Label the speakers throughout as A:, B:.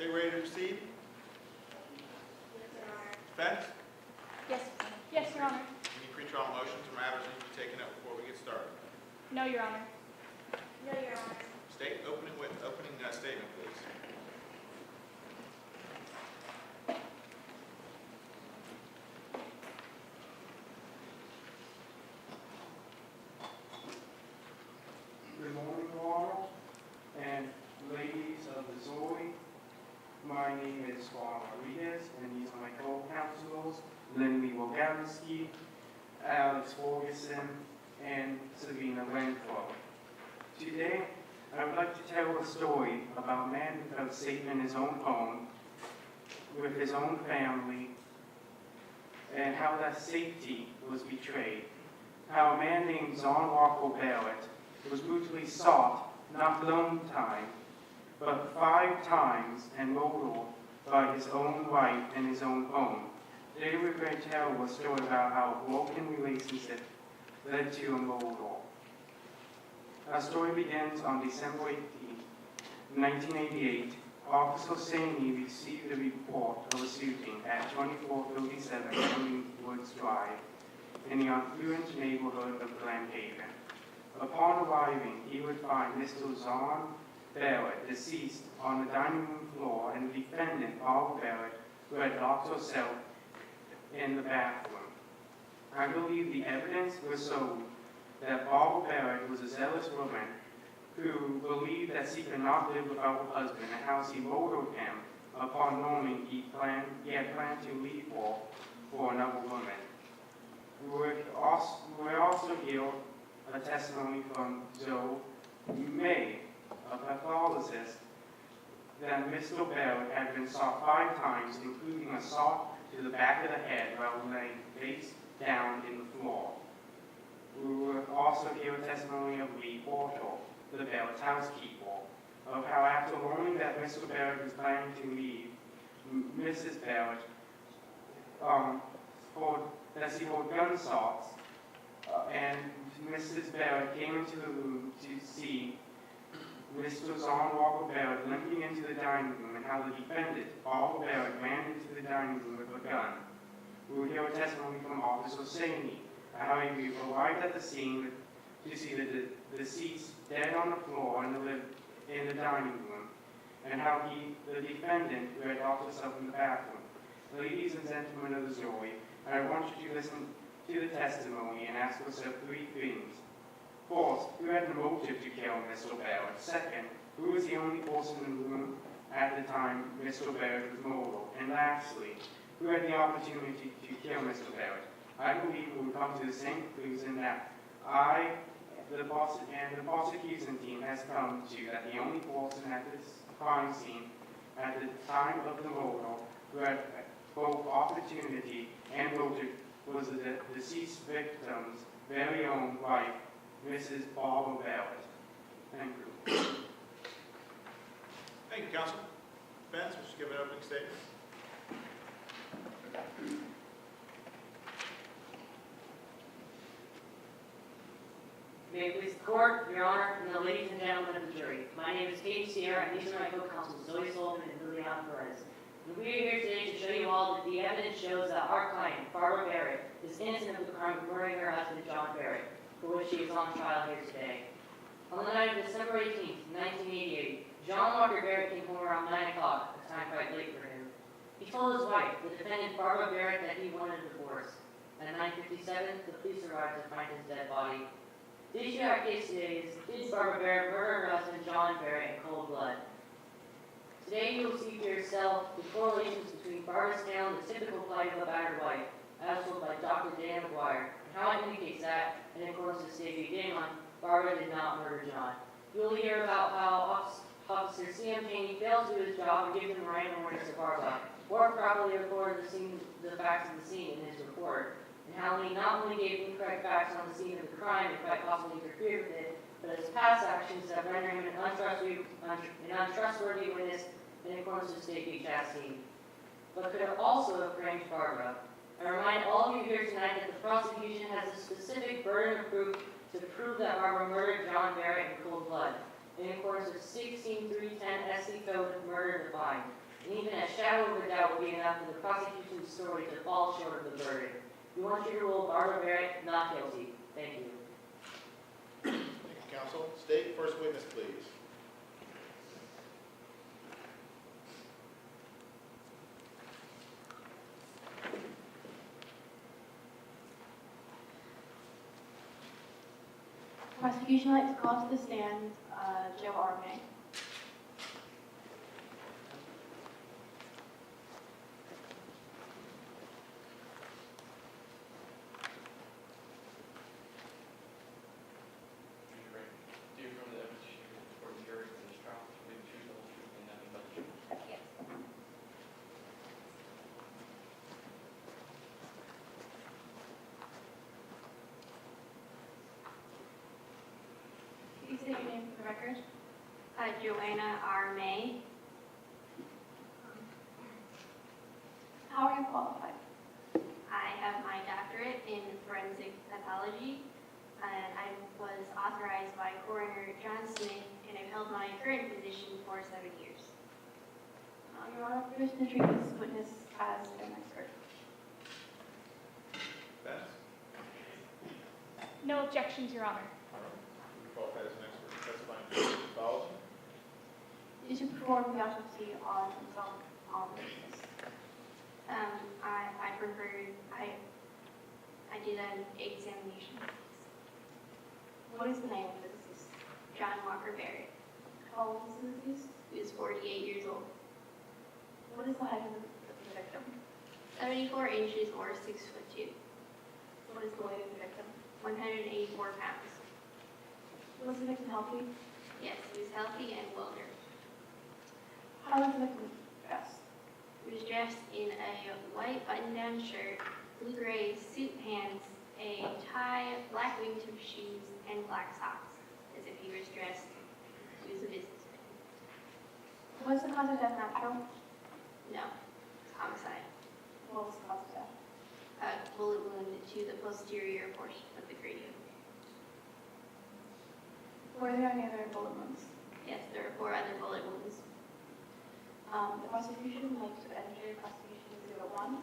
A: State ready to proceed? Defense?
B: Yes. Yes, Your Honor.
A: Any pretrial motions or matters need to be taken up before we get started?
B: No, Your Honor. No, Your Honor.
A: State opening statement, please.
C: Good morning, all, and ladies of the Zoe. My name is Juan Rodriguez, and these are my co-counsels, Lindley Wogalski, Alex Ferguson, and Savina Renfro. Today, I would like to tell a story about a man who felt safe in his own home, with his own family, and how that safety was betrayed. How a man named John Walker Barrett was brutally shot, not one time, but 5 times and murdered by his own wife in his own home. Today we're going to tell a story about how a broken relationship led to a murder. Our story begins on December 18, 1988. Officer Saney received a report of a shooting at 2437 Henry Woods Drive in the affluent neighborhood of Glen Haven. Upon arriving, he would find Mr. John Barrett deceased on the dining room floor and the defendant, Barbara Barrett, who had locked herself in the bathroom. I believe the evidence was so that Barbara Barrett was a zealous woman who believed that she could not live without her husband, and how she murdered him upon knowing he had planned to leave her for another woman. We also hear a testimony from Joe May, a pathologist, that Mr. Barrett had been shot 5 times, including a shot to the back of the head while laying face down in the floor. We will also hear a testimony of Lee Portal, the Barrett's housekeeper, of how after learning that Mr. Barrett was planning to leave, Mrs. Barrett, that she heard gunshots, and Mrs. Barrett came into the room to see Mr. John Walker Barrett limping into the dining room, and how the defendant, Barbara Barrett, ran into the dining room with a gun. We will hear a testimony from Officer Saney, how he arrived at the scene to see the deceased dead on the floor in the dining room, and how the defendant, who had locked himself in the bathroom. Ladies and gentlemen of the jury, I want you to listen to the testimony and ask yourself 3 things. First, who had the motive to kill Mr. Barrett? Second, who was the only person in the room at the time Mr. Barrett was murdered? And lastly, who had the opportunity to kill Mr. Barrett? I believe we will come to the same conclusion that the prosecution team has come to, that the only person at this crime scene at the time of the murder who had both opportunity and motive was the deceased victim's very own wife, Mrs. Barbara Barrett. Thank you.
A: Thank you, counsel. Defense, will you give an opening statement?
D: May it please the court, your honor, and the ladies and gentlemen of the jury. My name is Katie Sierra, and these are my co-counsels, Zoe Sullivan and Liliana Perez. And we are here today to show you all that the evidence shows that our client, Barbara Barrett, is innocent of the crime of murdering her husband, John Barrett, for which she is on trial here today. On the night of December 18, 1988, John Walker Barrett came home around 9 o'clock, a time quite late for him. He told his wife, the defendant Barbara Barrett, that he wanted a divorce. At 9:57, the police arrived to find his dead body. The issue of our case today is, did Barbara Barrett murder her husband, John Barrett, in cold blood? Today you will see for yourself the correlations between Barbara's tale and the typical plight of a battered wife, as told by Dr. Dan McGuire, and how it indicates that, in accordance with State v. Damon, Barbara did not murder John. You will hear about how Officer C.M. Chaney failed to do his job and gave them random warnings to Barbara, or properly recorded the facts of the scene in his report, and how he not only gave incorrect facts on the scene of the crime and quite possibly interfered with it, but his past actions that render him an untrustworthy witness in accordance with State v. Chastain, but could have also have framed Barbara. I remind all of you here tonight that the prosecution has a specific burden of proof to prove that Barbara murdered John Barrett in cold blood, in accordance with 16.310 SC Code Murder Defined. And even a shadow of a doubt will be enough for the prosecution's story to fall short of the verdict. We want you to rule Barbara Barrett not guilty. Thank you.
A: Thank you, counsel. State first witness, please.
B: Prosecution would like to call to the stand Joe Arme.
E: Do you remember the evidence you used before the jury for this trial? Did you choose the whole truth and nothing but the truth?
B: Yes. Can you state your name for the record?
F: Joanna R. May.
B: How are you qualified?
F: I have my doctorate in forensic pathology, and I was authorized by Coroner John Smith, and I've held my current position for 7 years.
B: Your Honor, permission to treat this witness as an expert.
A: Fence?
B: No objections, Your Honor.
A: All right. You qualified as an expert testifying in pathology.
B: Did you perform the autopsy on himself on the witness?
F: I preferred, I did an examination.
B: What is the name of the deceased?
F: John Walker Barrett,
B: How old is the deceased?
F: who is 48 years old,
B: What is the height of the victim?
F: 74 inches or 6'2",
B: What is the weight of the victim?
F: 184 pounds.
B: Was the victim healthy?
F: Yes, he was healthy and well-nourished.
B: How was the victim dressed?
F: He was dressed in a white button-down shirt, blue-gray suit pants, a tie, black wingtip shoes, and black socks, as if he was dressed. He was a businessman.
B: Was the cause of death natural?
F: No, homicide.
B: What was the cause of death?
F: A bullet wound to the posterior portion of the cranium.
B: Were there any other bullet wounds?
F: Yes, there are 4 other bullet wounds.
B: The prosecution would like to enter prosecution 01.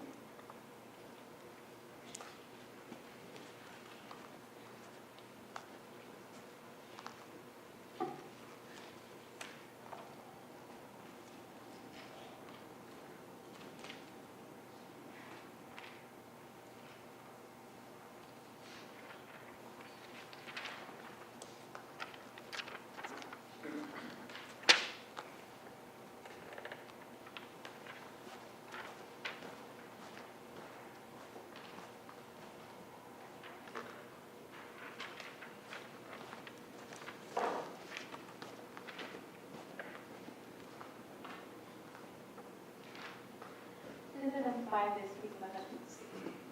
B: Please identify this piece of evidence.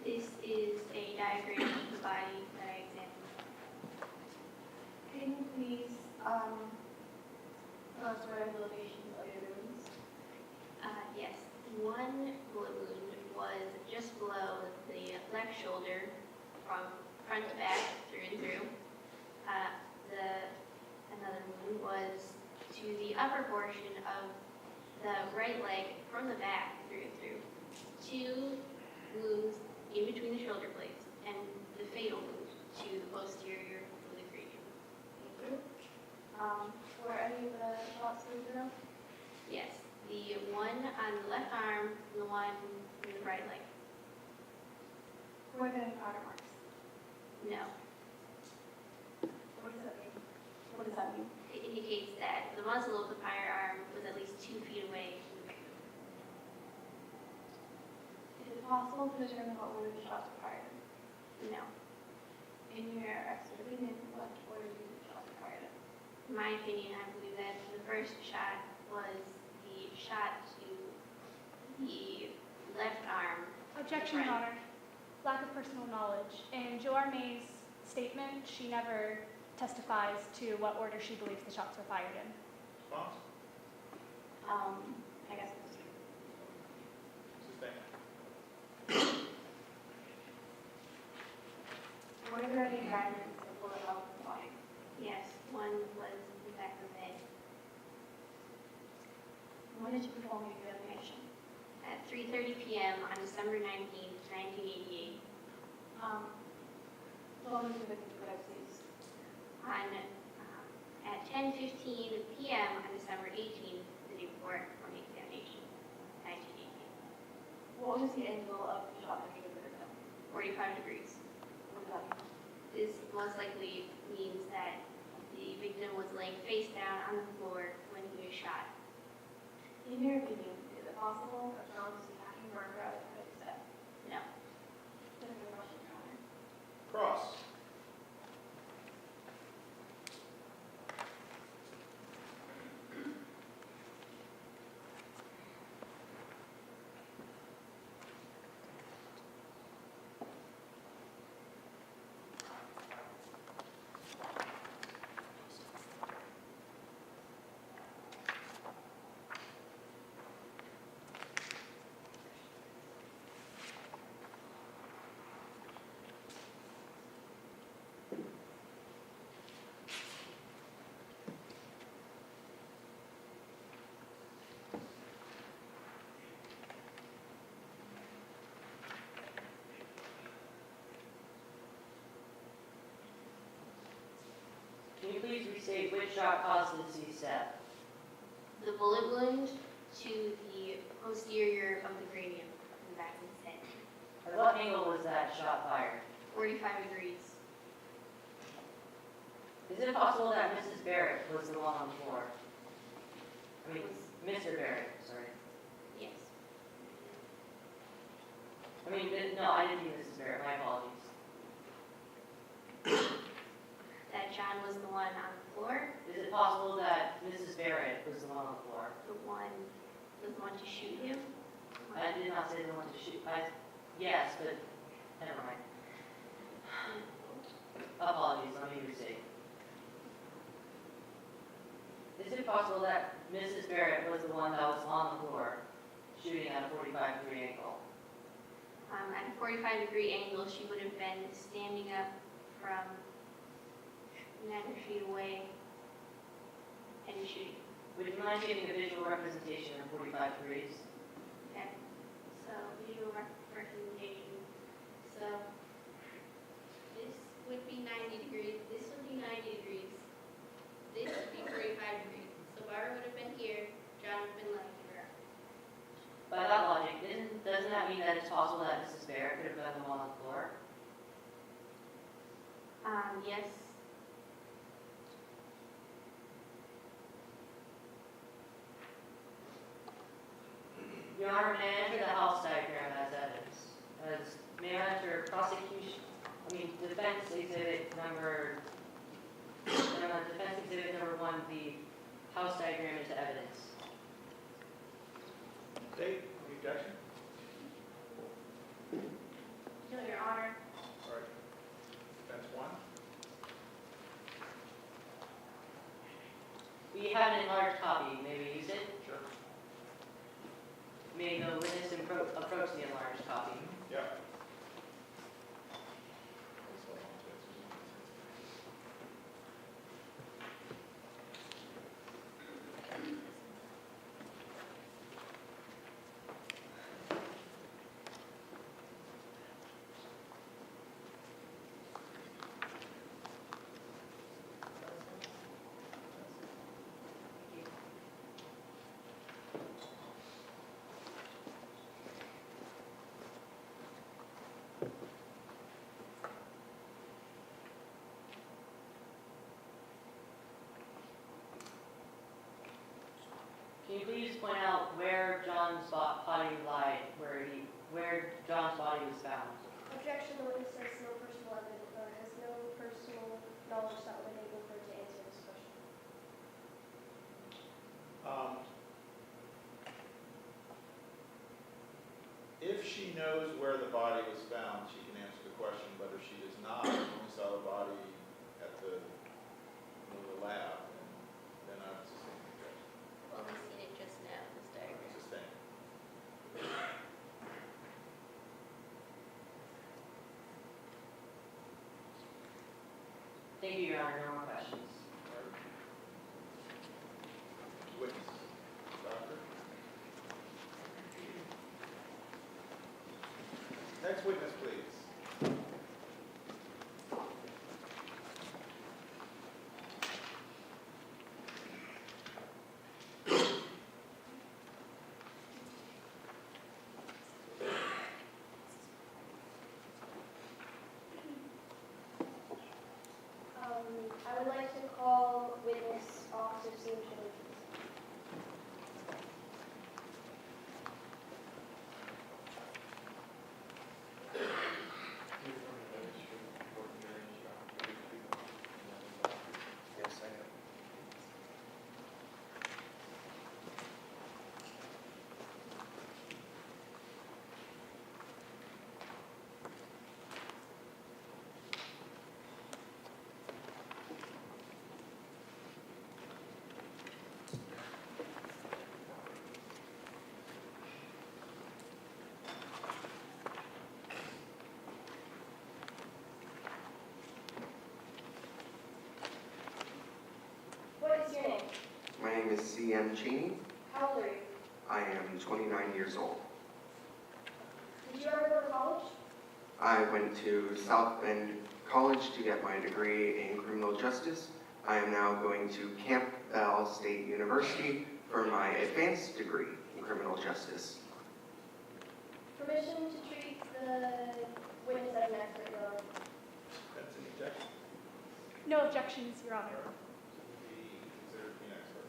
F: This is a diagram of the body that I examined.
B: Can you please tell us where the locations of your wounds?
F: Yes, one bullet wound was just below the left shoulder from front to back, through and through. Another wound was to the upper portion of the right leg from the back, through and through. 2 wounds in between the shoulder blades, and the fatal wound to the posterior of the cranium.
B: Thank you. Were any of the shots through?
F: Yes, the one on the left arm and the one in the right leg.
B: Were there any powder marks?
F: No.
B: What does that mean? What does that mean?
F: It indicates that the muzzle of the firearm was at least 2 feet away from the victim.
B: Is it possible to determine what order the shots were fired in?
F: No.
B: In your expert opinion, what order the shots were fired in?
F: In my opinion, I believe that the first shot was the shot to the left arm.
B: Objection, Your
F: Right.
B: Honor. Lack of personal knowledge. In Jo Arme's statement, she never testifies to what order she believes the shots were fired in.
A: Response?
B: I guess it's
A: Sustained.
B: were there any fragments of bullet holes in the body?
F: Yes, one was in the back of the head.
G: When did you perform your examination?
F: At 3:30 p.m. on December 19th, 1988.
G: What was the victim's diagnosis?
F: At 10:15 p.m. on December 18th, the day before from the examination, 1988.
G: What was the angle of the shot that you did victim?
F: 45 degrees.
G: What does that mean?
F: This most likely means that the victim was laying face down on the floor when he was shot.
G: In your opinion, is it possible that John was attacking Margaret as you said?
F: No.
G: That's a good question, Your Honor.
A: Cross.
D: Can you please restate which shot caused the deceased death?
F: The bullet wound to the posterior of the cranium, in the back of his head.
D: At what angle was that shot fired?
F: 45 degrees.
D: Is it possible that Mrs. Barrett was the one on the floor? I mean, Mr. Barrett, sorry.
F: Yes.
D: I mean, no, I didn't mean Mrs. Barrett, my apologies.
F: That John was the one on the floor,
D: Is it possible that Mrs. Barrett was the one on the floor?
F: the one to shoot him.
D: I did not say the one to shoot. Yes, but never mind. Apologies, let me restate. Is it possible that Mrs. Barrett was the one that was on the floor shooting at a 45-degree angle?
F: At a 45-degree angle, she would have been standing up from 9 feet away and shooting.
D: Would you mind giving a visual representation of 45 degrees?
F: Okay, so visual representation. So this would be 90 degrees, this would be 90 degrees, this would be 45 degrees. So Barbara would have been here, John would have been laying here.
D: By that logic, doesn't that mean that it's possible that Mrs. Barrett could have been the one on the floor?
F: Yes.
D: Your Honor, may I enter the house diagram as evidence? May I enter defense exhibit number 1, the house diagram as evidence?
A: State, any objection?
G: No, Your Honor.
A: All right. Defense 1.
D: We have an enlarged copy. May we use it?
A: Sure.
D: May the witness approach the enlarged copy.
A: Yep.
D: Can you please point out where John's body lied, where John's body was found?
H: Objection, the witness has no personal evidence, has no personal knowledge that would enable her to answer this question.
A: If she knows where the body was found, she can answer the question, but if she does not, only saw the body at the lab, then I would sustain the objection.
F: Well, we seen it just now, this diagram.
A: Sustain.
D: Thank you, Your Honor. No more questions.
A: Witness. Doctor? Next witness, please.
H: I would like to call witness Officer Sean Childers.
E: Do you affirm the evidence you give before the jury in this trial will be the truth, the whole truth, and nothing but the truth?
C: Yes, I am.
H: What is your name?
I: My name is C.M. Cheney.
H: How old are you?
I: I am 29 years old.
H: Did you ever go to college?
I: I went to South Bend College to get my degree in criminal justice. I am now going to Campbell State University for my advanced degree in criminal justice.
H: Permission to treat the witness as an expert, Your Honor.
A: That's an objection.
B: No objections, Your Honor.
A: Be considered to be an expert.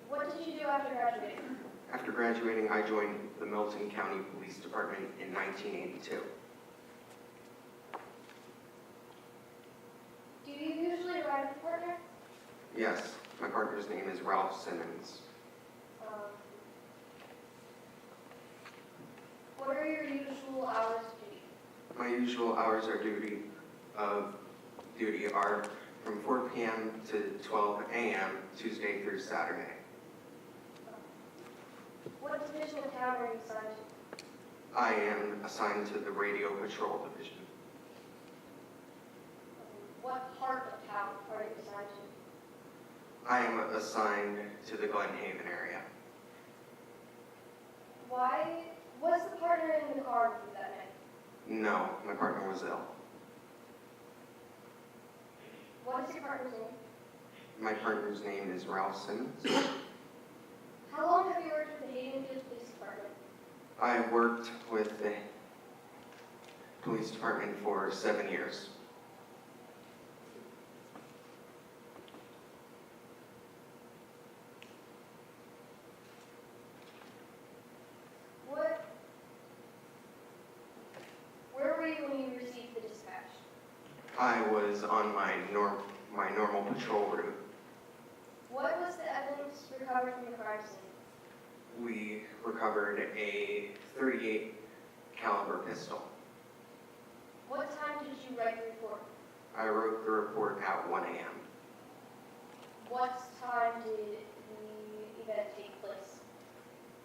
H: What did you do after graduating?
I: After graduating, I joined the Milton County Police Department in 1982.
H: Do you usually ride with a partner?
I: Yes, my partner's name is Ralph Simmons.
H: What are your usual hours of duty?
I: My usual hours of duty are from 4 p.m. to 12 a.m. Tuesday through Saturday.
H: What division of town are you assigned to?
I: I am assigned to the Radio Patrol Division.
H: What part of town are you assigned to?
I: I am assigned to the Glen Haven area.
H: Why was the partner in the car with you that night?
I: No, my partner was ill.
H: What is your partner's name?
I: My partner's name is Ralph Simmons.
H: How long have you worked with the Haydenfield Police Department?
I: I worked with the police department for 7 years.
H: Where were you when you received the dispatch?
I: I was on my normal patrol route.
H: What was the evidence recovered from the crime scene?
I: We recovered a .38 caliber pistol.
H: What time did you write the report?
I: I wrote the report at 1 a.m.
H: What time did the event take place?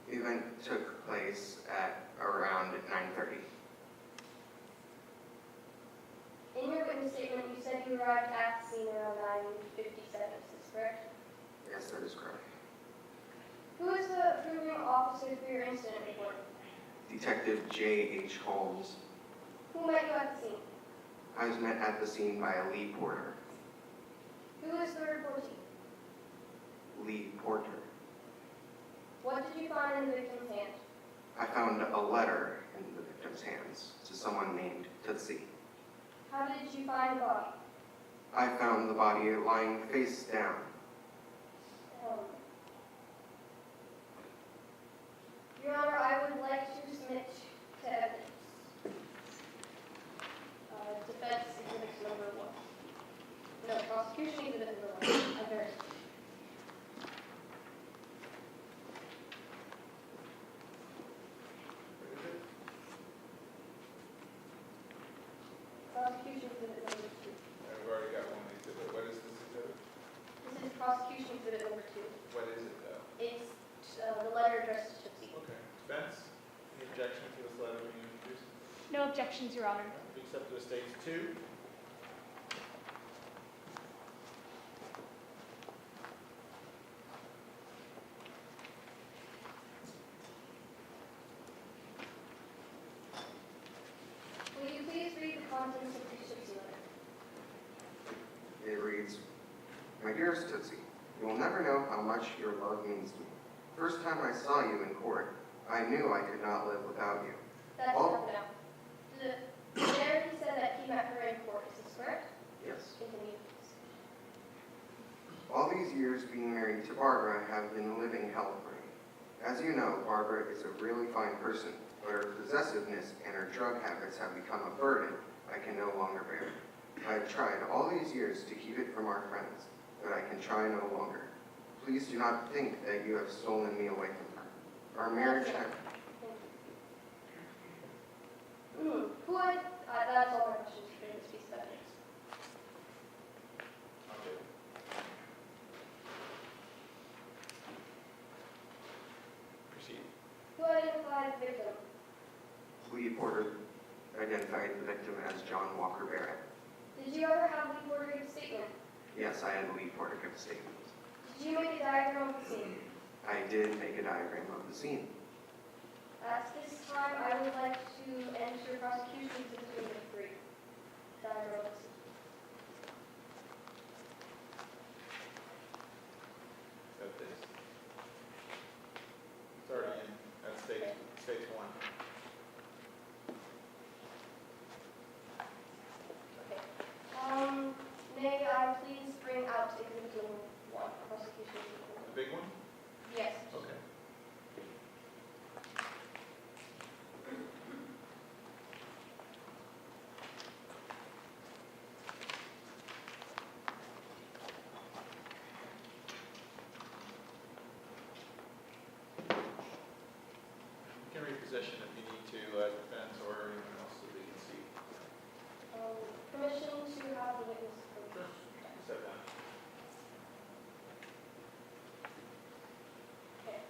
I: The event took place at around 9:30.
H: In your witness statement, you said you arrived at the scene around 9:57. Is this correct?
I: Yes, that is correct.
H: Who is the approving officer for your incident report?
I: Detective J.H. Holmes.
H: Who met you at the scene?
I: I was met at the scene by Lee Porter.
H: Who is the reportee?
I: Lee Porter.
H: What did you find in the victim's hand?
I: I found a letter in the victim's hands to someone named Tootsie.
H: How did you find the body?
I: I found the body lying face down.
H: Your Honor, I would like to submit to evidence. Defense exhibit number 1. No, prosecution exhibit number 1. I'm very sorry.
A: What is it?
H: Prosecution exhibit number 2.
A: I've already got one exhibit. What is this exhibit?
H: This is prosecution exhibit number 2.
A: What is it, though?
H: It's the letter addressed to Tootsie.
A: Okay. Spence, any objection to this letter being introduced?
B: No objections, Your Honor.
A: Be accepted as Stage 2.
H: contents of the Tootsie letter?
I: It reads, "My dearest Tootsie, you will never know how much your love means to me. First time I saw you in court, I knew I could not live without you.
H: That's
I: Oh.
H: enough now. The narrative said that he met her in court. Is this correct?
I: Yes.
H: Continue, please.
I: All these years being married to Barbara have been living hell for me. As you know, Barbara is a really fine person, but her possessiveness and her drug habits have become a burden I can no longer bear. I have tried all these years to keep it from our friends, but I can try no longer. Please do not think that you have stolen me away from her. Our marriage has..."
H: That's all my questions for this piece of evidence.
A: Okay. Proceed.
H: Who identified the victim?
I: Lee Porter identified the victim as John Walker Barrett.
H: Did you ever have Lee Porter give a statement?
I: Yes, I had Lee Porter give a statement.
H: Did you make a diagram of the scene?
I: I did make a diagram of the scene.
H: At this time, I would like to enter prosecution exhibit number 3. Diagram of the scene.
A: Got this. Starting in, that's stage one.
H: Okay. May I please bring out exhibit number 1, prosecution exhibit number
A: The big one?
H: 1? Yes.
A: Okay. You can reposition if you need to, defense or anyone else so they can see.
H: Permission to have the witness approach.
A: Step down.
H: Okay.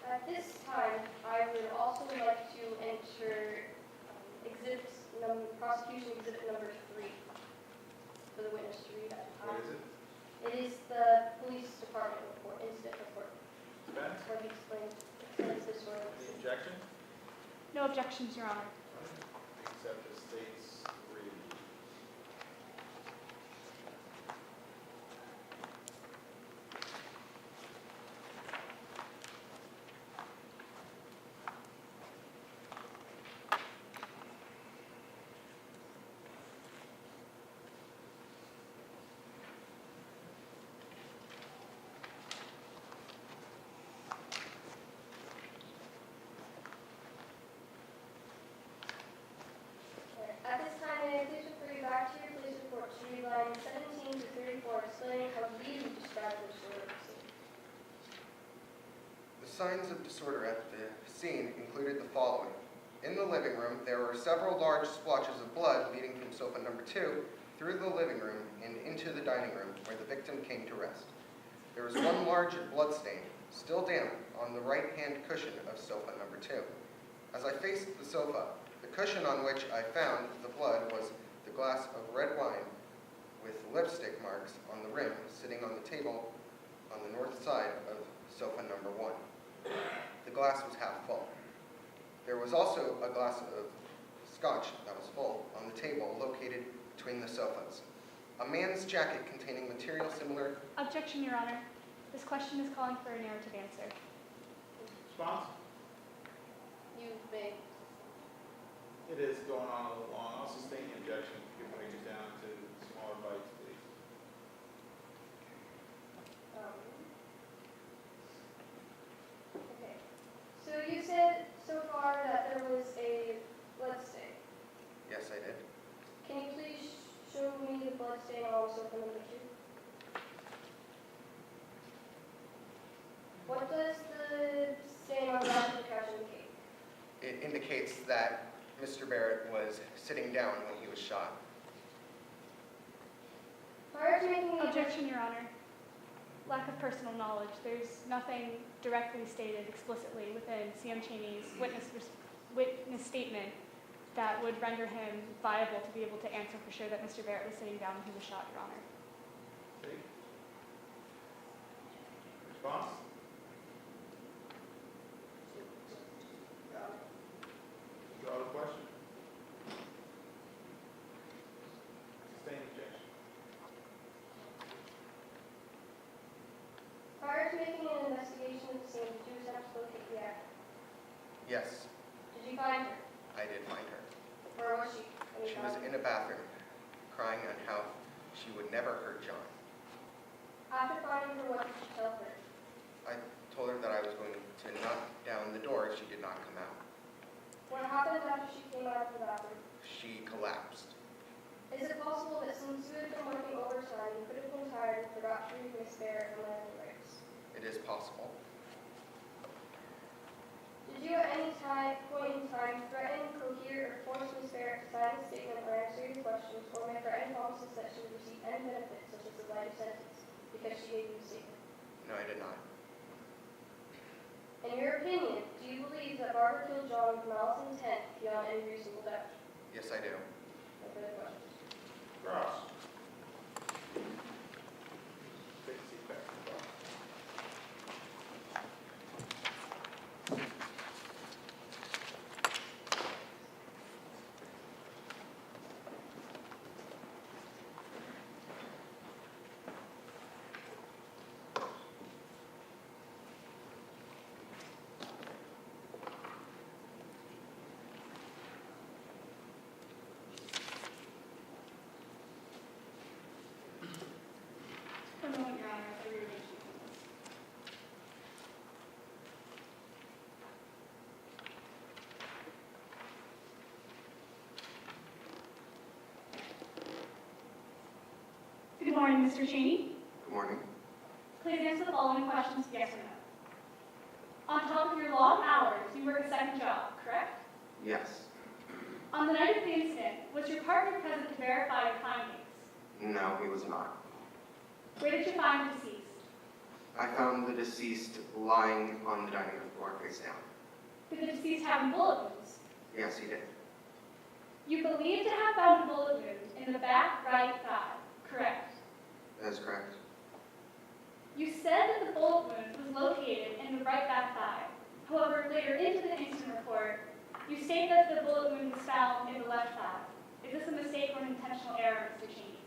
H: At this time, I would also like to enter prosecution exhibit number 3 for the witness to read at the
A: What
H: time.
A: is it?
H: It is the police department report, incident report,
A: Defense?
H: where he explains this sort of
A: Any objection?
B: No objections, Your Honor.
A: Accept the state's reading.
H: At this time, may I please refer you back to your police report to read lines 17 to 34, explaining how you describe the disorder of the scene.
I: The signs of disorder at the scene included the following. In the living room, there were several large splotches of blood leading from sofa number 2 through the living room and into the dining room where the victim came to rest. There was one large blood stain, still damp, on the right-hand cushion of sofa number 2. As I faced the sofa, the cushion on which I found the blood was the glass of red wine with lipstick marks on the rim sitting on the table on the north side of sofa number 1. The glass was half full. There was also a glass of scotch that was full on the table located between the sofas. A man's jacket containing material similar.
B: Objection, Your Honor. This question is calling for a narrative answer.
A: Response?
H: You may.
A: It is going on a little long. I'll sustain the objection. You can break it down to smaller bites, please.
H: Okay. So you said so far that there was a blood stain.
I: Yes, I did.
H: Can you please show me the blood stain on sofa number 2? What does the stain on the back of the couch indicate?
I: It indicates that Mr. Barrett was sitting down when he was shot.
H: Prior to making the
B: Objection, Your Honor. Lack of personal knowledge. There's nothing directly stated explicitly within C.M. Cheney's witness statement that would render him viable to be able to answer for sure that Mr. Barrett was sitting down when he was shot, Your Honor.
A: See? Response? Draw the question.
I: Yes,
H: Did you find her?
I: I did find her.
H: Where was she? when you
I: She was
H: found her?
I: in a bathroom, crying on how she would never hurt John.
H: After finding her, what did you tell her?
I: I told her that I was going to knock down the door if she did not come out.
H: What happened after she came out of the bathroom?
I: She collapsed.
H: Is it possible that since you had been working overtime, you could have been tired and forgot to read Miss Barrett and land breaks?
I: It is possible.
H: Did you at any point in time threaten, cohere, or force Miss Barrett to sign a statement or answer your questions, or make her any promises that she would receive any benefits, such as a life sentence, because she gave you a statement?
I: No, I did not.
H: In your opinion, do you believe that Barbara killed John with malice intent beyond any reasonable doubt?
I: Yes, I do.
H: No further questions.
A: Ross. Take a seat back. Ross.
B: For a moment, Your Honor, I rearrange these. Good morning, Mr. Cheney.
I: Good morning.
B: Please answer the following questions, yes or no. On top of your long hours, you work a second job, correct?
I: Yes.
B: On the night of the incident, was your partner present to verify your findings?
I: No, he was not.
B: Where did you find the deceased?
I: I found the deceased lying on the dining room floor face down.
B: Did the deceased have any bullet wounds?
I: Yes, he did.
B: You believe to have found a bullet wound in the back right thigh, correct?
I: That is correct.
B: You said that the bullet wound was located in the right back thigh. However, later into the incident report, you state that the bullet wound was found in the left thigh. Is this a mistake or an intentional error, Mr. Cheney?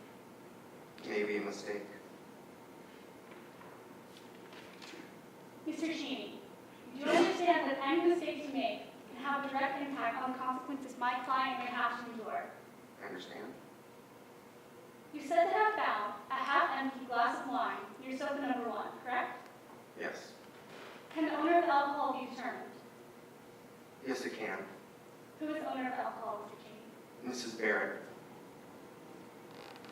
I: Maybe a mistake.
B: Mr. Cheney, do you understand that any mistakes you make can have a direct impact on the consequences my client may have to endure?
I: I understand.
B: You said to have found a half-empty glass of wine near sofa number 1, correct?
I: Yes.
B: Can the owner of the alcohol be determined?
I: Yes, it can.
B: Who is the owner of the alcohol, Mr. Cheney?
I: Mrs. Barrett.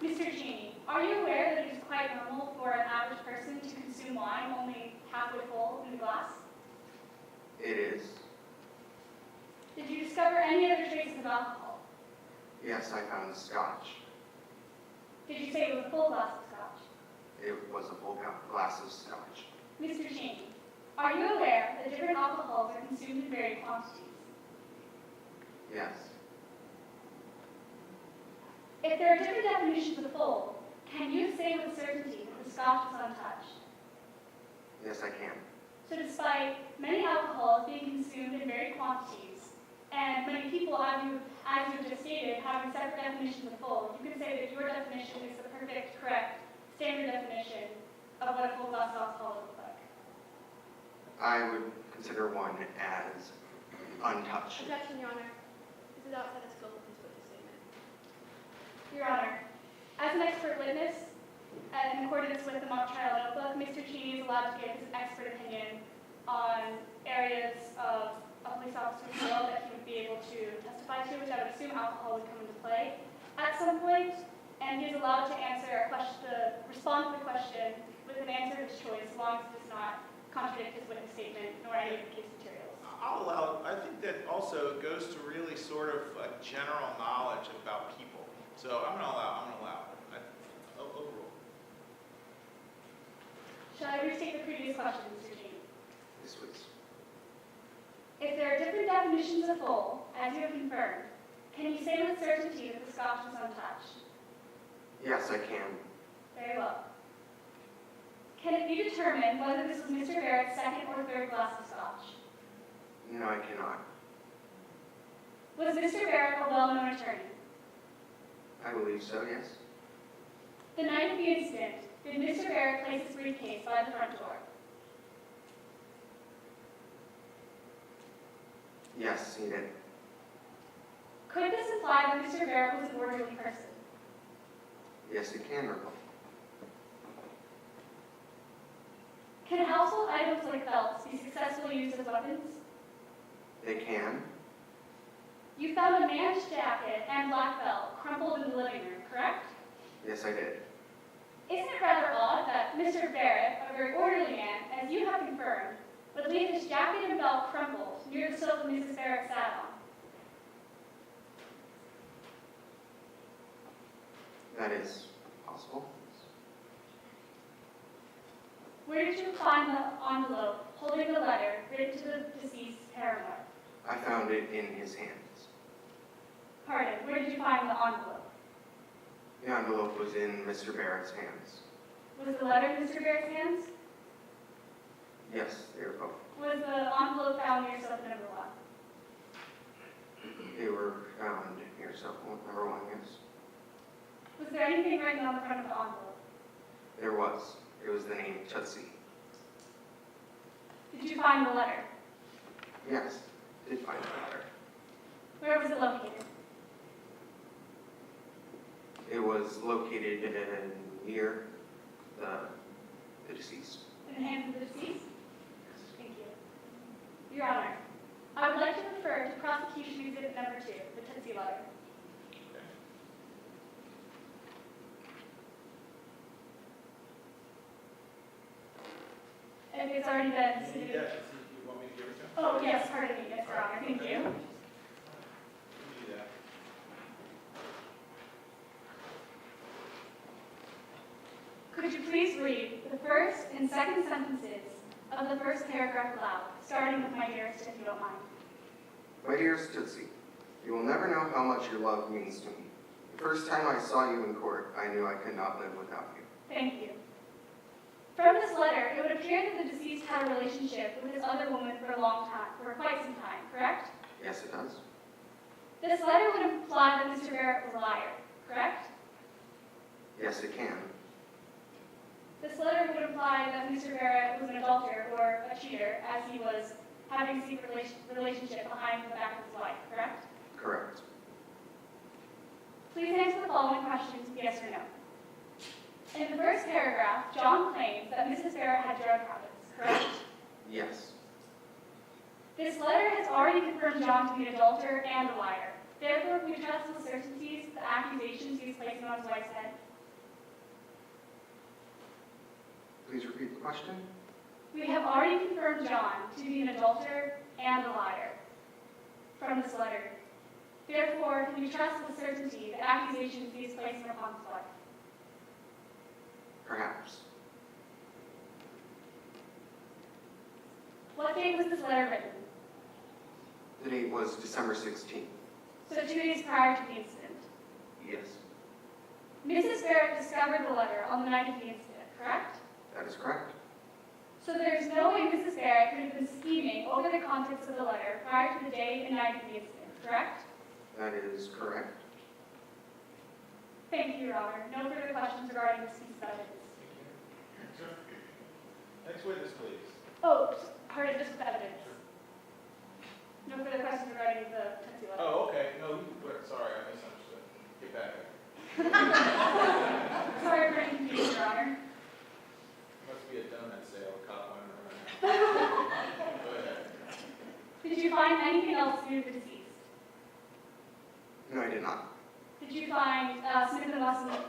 B: Mr. Cheney, are you aware that it is quite normal for an average person to consume wine only halfway full in the glass?
I: It is.
B: Did you discover any other traces of alcohol?
I: Yes, I found scotch.
B: Did you say it was a full glass of scotch?
I: It was a full glass of scotch.
B: Mr. Cheney, are you aware that different alcohols are consumed in varying quantities?
I: Yes.
B: If there are different definitions of full, can you say with certainty that the scotch was untouched?
I: Yes, I can.
B: So despite many alcohols being consumed in varied quantities, and many people, as you just stated, having separate definitions of full, you can say that your definition is the perfect, correct, standard definition of what a full glass of alcohol looks like.
I: I would consider one as untouched.
F: Objection, Your Honor. This is outside the scope of his witness statement.
B: Your Honor, as an expert witness, in accordance with the mock trial notebook, Mr. Cheney is allowed to give his expert opinion on areas of a police officer's role that he would be able to testify to, which I would assume alcohol would come into play at some point, and he is allowed to respond to the question with an answer of his choice, as long as it does not contradict his witness statement nor any of the case materials.
A: I'll allow, I think that also goes to really sort of a general knowledge about people. So I'm gonna allow it. Overrule.
B: Shall I restate the previous question, Mr. Cheney?
I: This was.
B: If there are different definitions of full, as you have confirmed, can you say with certainty that the scotch was untouched?
I: Yes, I can.
B: Very well. Can it be determined whether this was Mr. Barrett's second or third glass of scotch?
I: No, I cannot.
B: Was Mr. Barrett a well-known attorney?
I: I believe so, yes.
B: The night of the incident, did Mr. Barrett place his briefcase by the front door?
I: Yes, he did.
B: Could this imply that Mr. Barrett was an orderly person?
I: Yes, it can, Rebel.
B: Can household items like belts be successfully used as weapons?
I: They can.
B: You found a man's jacket and black belt crumpled in the living room, correct?
I: Yes, I did.
B: Isn't it rather odd that Mr. Barrett, a very orderly man, as you have confirmed, would leave his jacket and belt crumpled near the sofa Mrs. Barrett sat on?
I: That is possible.
B: Where did you find the envelope holding the letter written to the deceased paramour?
I: I found it in his hands.
B: Pardon, where did you find the envelope?
I: The envelope was in Mr. Barrett's hands.
B: Was the letter in Mr. Barrett's hands?
I: Yes, they were both.
B: Was the envelope found near sofa number 1?
I: They were found near number 1, yes.
B: Was there anything written on the front of the envelope?
I: There was. It was the name Tootsie.
B: Did you find the letter?
I: Yes, did find the letter.
B: Where was it located?
I: It was located near the deceased.
B: In the hands of the deceased? Thank you. Your Honor, I would like to refer to prosecution exhibit number 2, the Tootsie letter. If it's already been submitted.
A: Yeah, you want me to give it to him?
B: Oh, yes, pardon me, yes, Your Honor, thank you.
A: You do that.
B: Could you please read the first and second sentences of the first paragraph aloud, starting with my dearest, if you don't mind?
I: My dearest Tootsie, you will never know how much your love means to me. The first time I saw you in court, I knew I could not live without you.
B: Thank you. From this letter, it would appear that the deceased had a relationship with this other woman for a long time, for quite some time, correct?
I: Yes, it does.
B: This letter would imply that Mr. Barrett was a liar, correct?
I: Yes, it can.
B: This letter would imply that Mr. Barrett was an adulterer or a cheater, as he was having a secret relationship behind the back of his wife, correct?
I: Correct.
B: Please answer the following questions with yes or no. In the first paragraph, John claims that Mrs. Barrett had drug habits, correct?
I: Yes.
B: This letter has already confirmed John to be an adulterer and a liar. Therefore, we trust with certainties the accusations he is placing on his wife's head.
I: Please repeat the question.
B: We have already confirmed John to be an adulterer and a liar from this letter. Therefore, can we trust with certainty the accusations he is placing upon his wife?
I: Perhaps.
B: What date was this letter written?
I: The date was December 16th.
B: So 2 days prior to the incident.
I: Yes,
B: Mrs. Barrett discovered the letter on the night of the incident, correct?
I: that is correct.
B: So there's no way Mrs. Barrett could have been scheming over the contents of the letter prior to the day and night of the incident, correct?
I: That is correct.
B: Thank you, Your Honor. No further questions regarding this piece of evidence.
A: Next witness, please.
B: Oh, pardon, just with evidence. No further questions regarding the Tootsie letter.
A: Oh, okay, no, sorry, I misunderstood. Get back.
B: Sorry for any confusion, Your Honor.
A: Must be a donut sale, cop went around. Go ahead.
B: Did you find anything else to do with the deceased?
I: No, I did not.
B: Did you find Smith &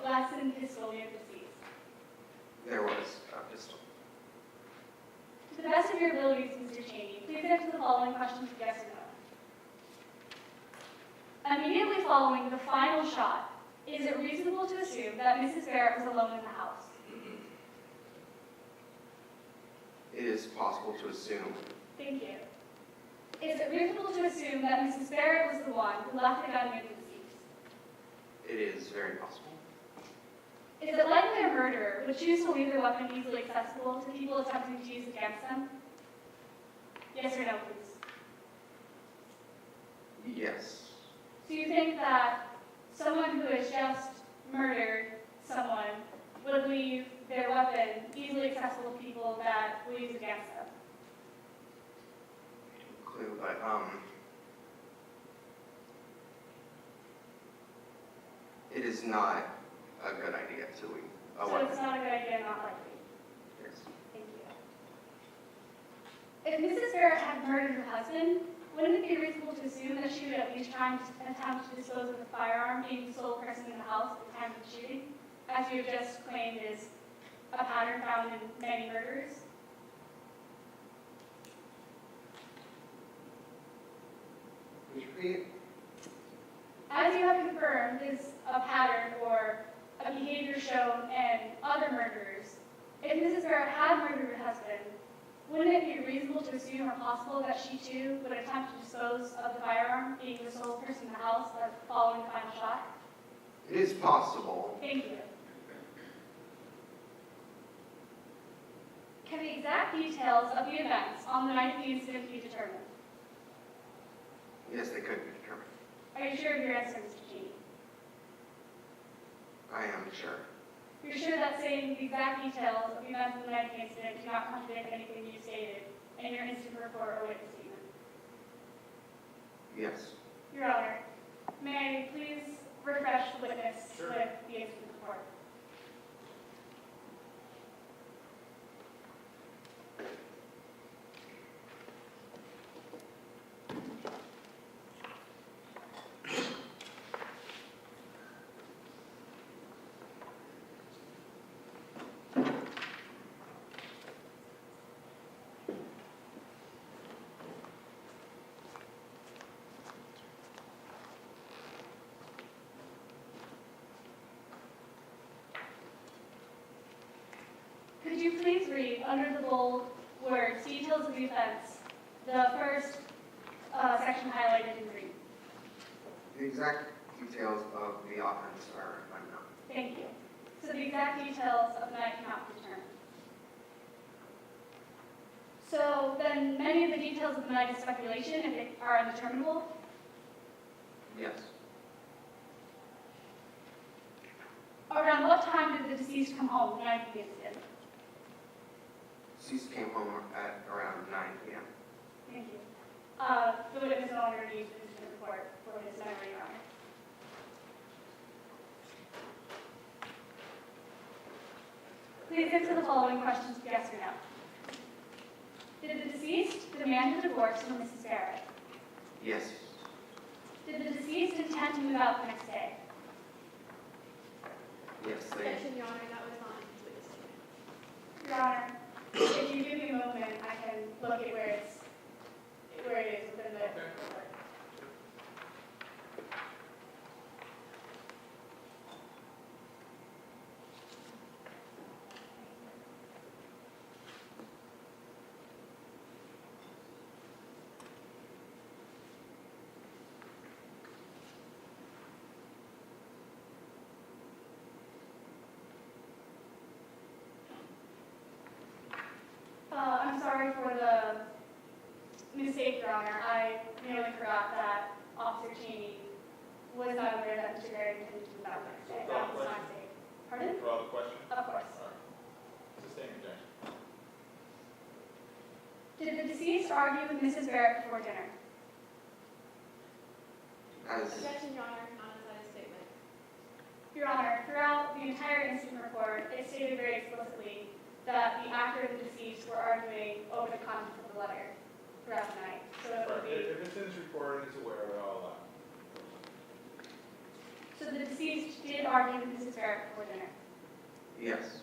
B: Wesson pistol near the deceased?
I: There was a pistol.
B: To the best of your abilities, Mr. Cheney, please answer the following questions with yes or no. Immediately following the final shot, is it reasonable to assume that Mrs. Barrett was alone in the house?
I: It is possible to assume.
B: Thank you. Is it reasonable to assume that Mrs. Barrett was the one who left the gun near the deceased?
I: It is very possible.
B: Is it likely a murderer would choose to leave their weapon easily accessible to people attempting to use it against them? Yes or no, please.
I: Yes.
B: So you think that someone who has just murdered someone would leave their weapon easily accessible to people that will use it against them?
I: Clue, but It is not a good idea to leave a
B: So
I: weapon.
B: it's not a good idea, not likely.
I: Yes.
B: Thank you. If Mrs. Barrett had murdered her husband, wouldn't it be reasonable to assume that she would at least try to attempt to dispose of the firearm being the sole person in the house at the time of the shooting, as you have just claimed is a pattern found in many murders?
I: Would you repeat?
B: As you have confirmed is a pattern or a behavior shown in other murders, if Mrs. Barrett had murdered her husband, wouldn't it be reasonable to assume or possible that she too would attempt to dispose of the firearm, being the sole person in the house following the final shot?
I: It is possible.
B: Thank you. Can the exact details of the events on the night of the incident be determined?
I: Yes, they could be determined.
B: Are you sure of your answer, Mr. Cheney?
I: I am sure.
B: You're sure that saying the exact details of the events of the night of the incident do not contradict anything you stated in your incident report or witness statement?
I: Yes.
B: Your Honor, may I please refresh the witness
A: Sure.
B: with the incident report? Could you please read under the bold words, details of the offense, the first section highlighted in green?
I: The exact details of the offense are unknown.
B: Thank you. So the exact details of the night cannot be determined. So then many of the details of the night is speculation if they are undeterminable.
I: Yes.
B: Around what time did the deceased come home the night of the incident?
I: Deceased came home at around 9 p.m.
B: Thank you. The witness no longer needs the incident report for his memory, Your Honor. Please answer the following questions with yes or no. Did the deceased demand a divorce from Mrs. Barrett?
I: Yes.
B: Did the deceased intend to move out the next day?
I: Yes, they.
F: Objection, Your Honor, that was not in his witness statement.
B: Your Honor, if you give me a moment, I can look at where it is within the report. I'm sorry for the mistake, Your Honor. I nearly forgot that Officer Cheney was not aware that Mr. Barrington was not the next day. That was my mistake. Pardon?
A: For all the question?
B: Of course.
A: All right. Sustained objection.
B: Did the deceased argue with Mrs. Barrett before dinner?
I: As
F: Objection, Your Honor, not in his statement.
B: Your Honor, throughout the entire incident report, it stated very explicitly that the actor and the deceased were arguing over the contents of the letter throughout the night. So it would be,
A: If it's in this report and it's aware of it, I'll allow.
B: so the deceased did argue with Mrs. Barrett before dinner.
I: yes.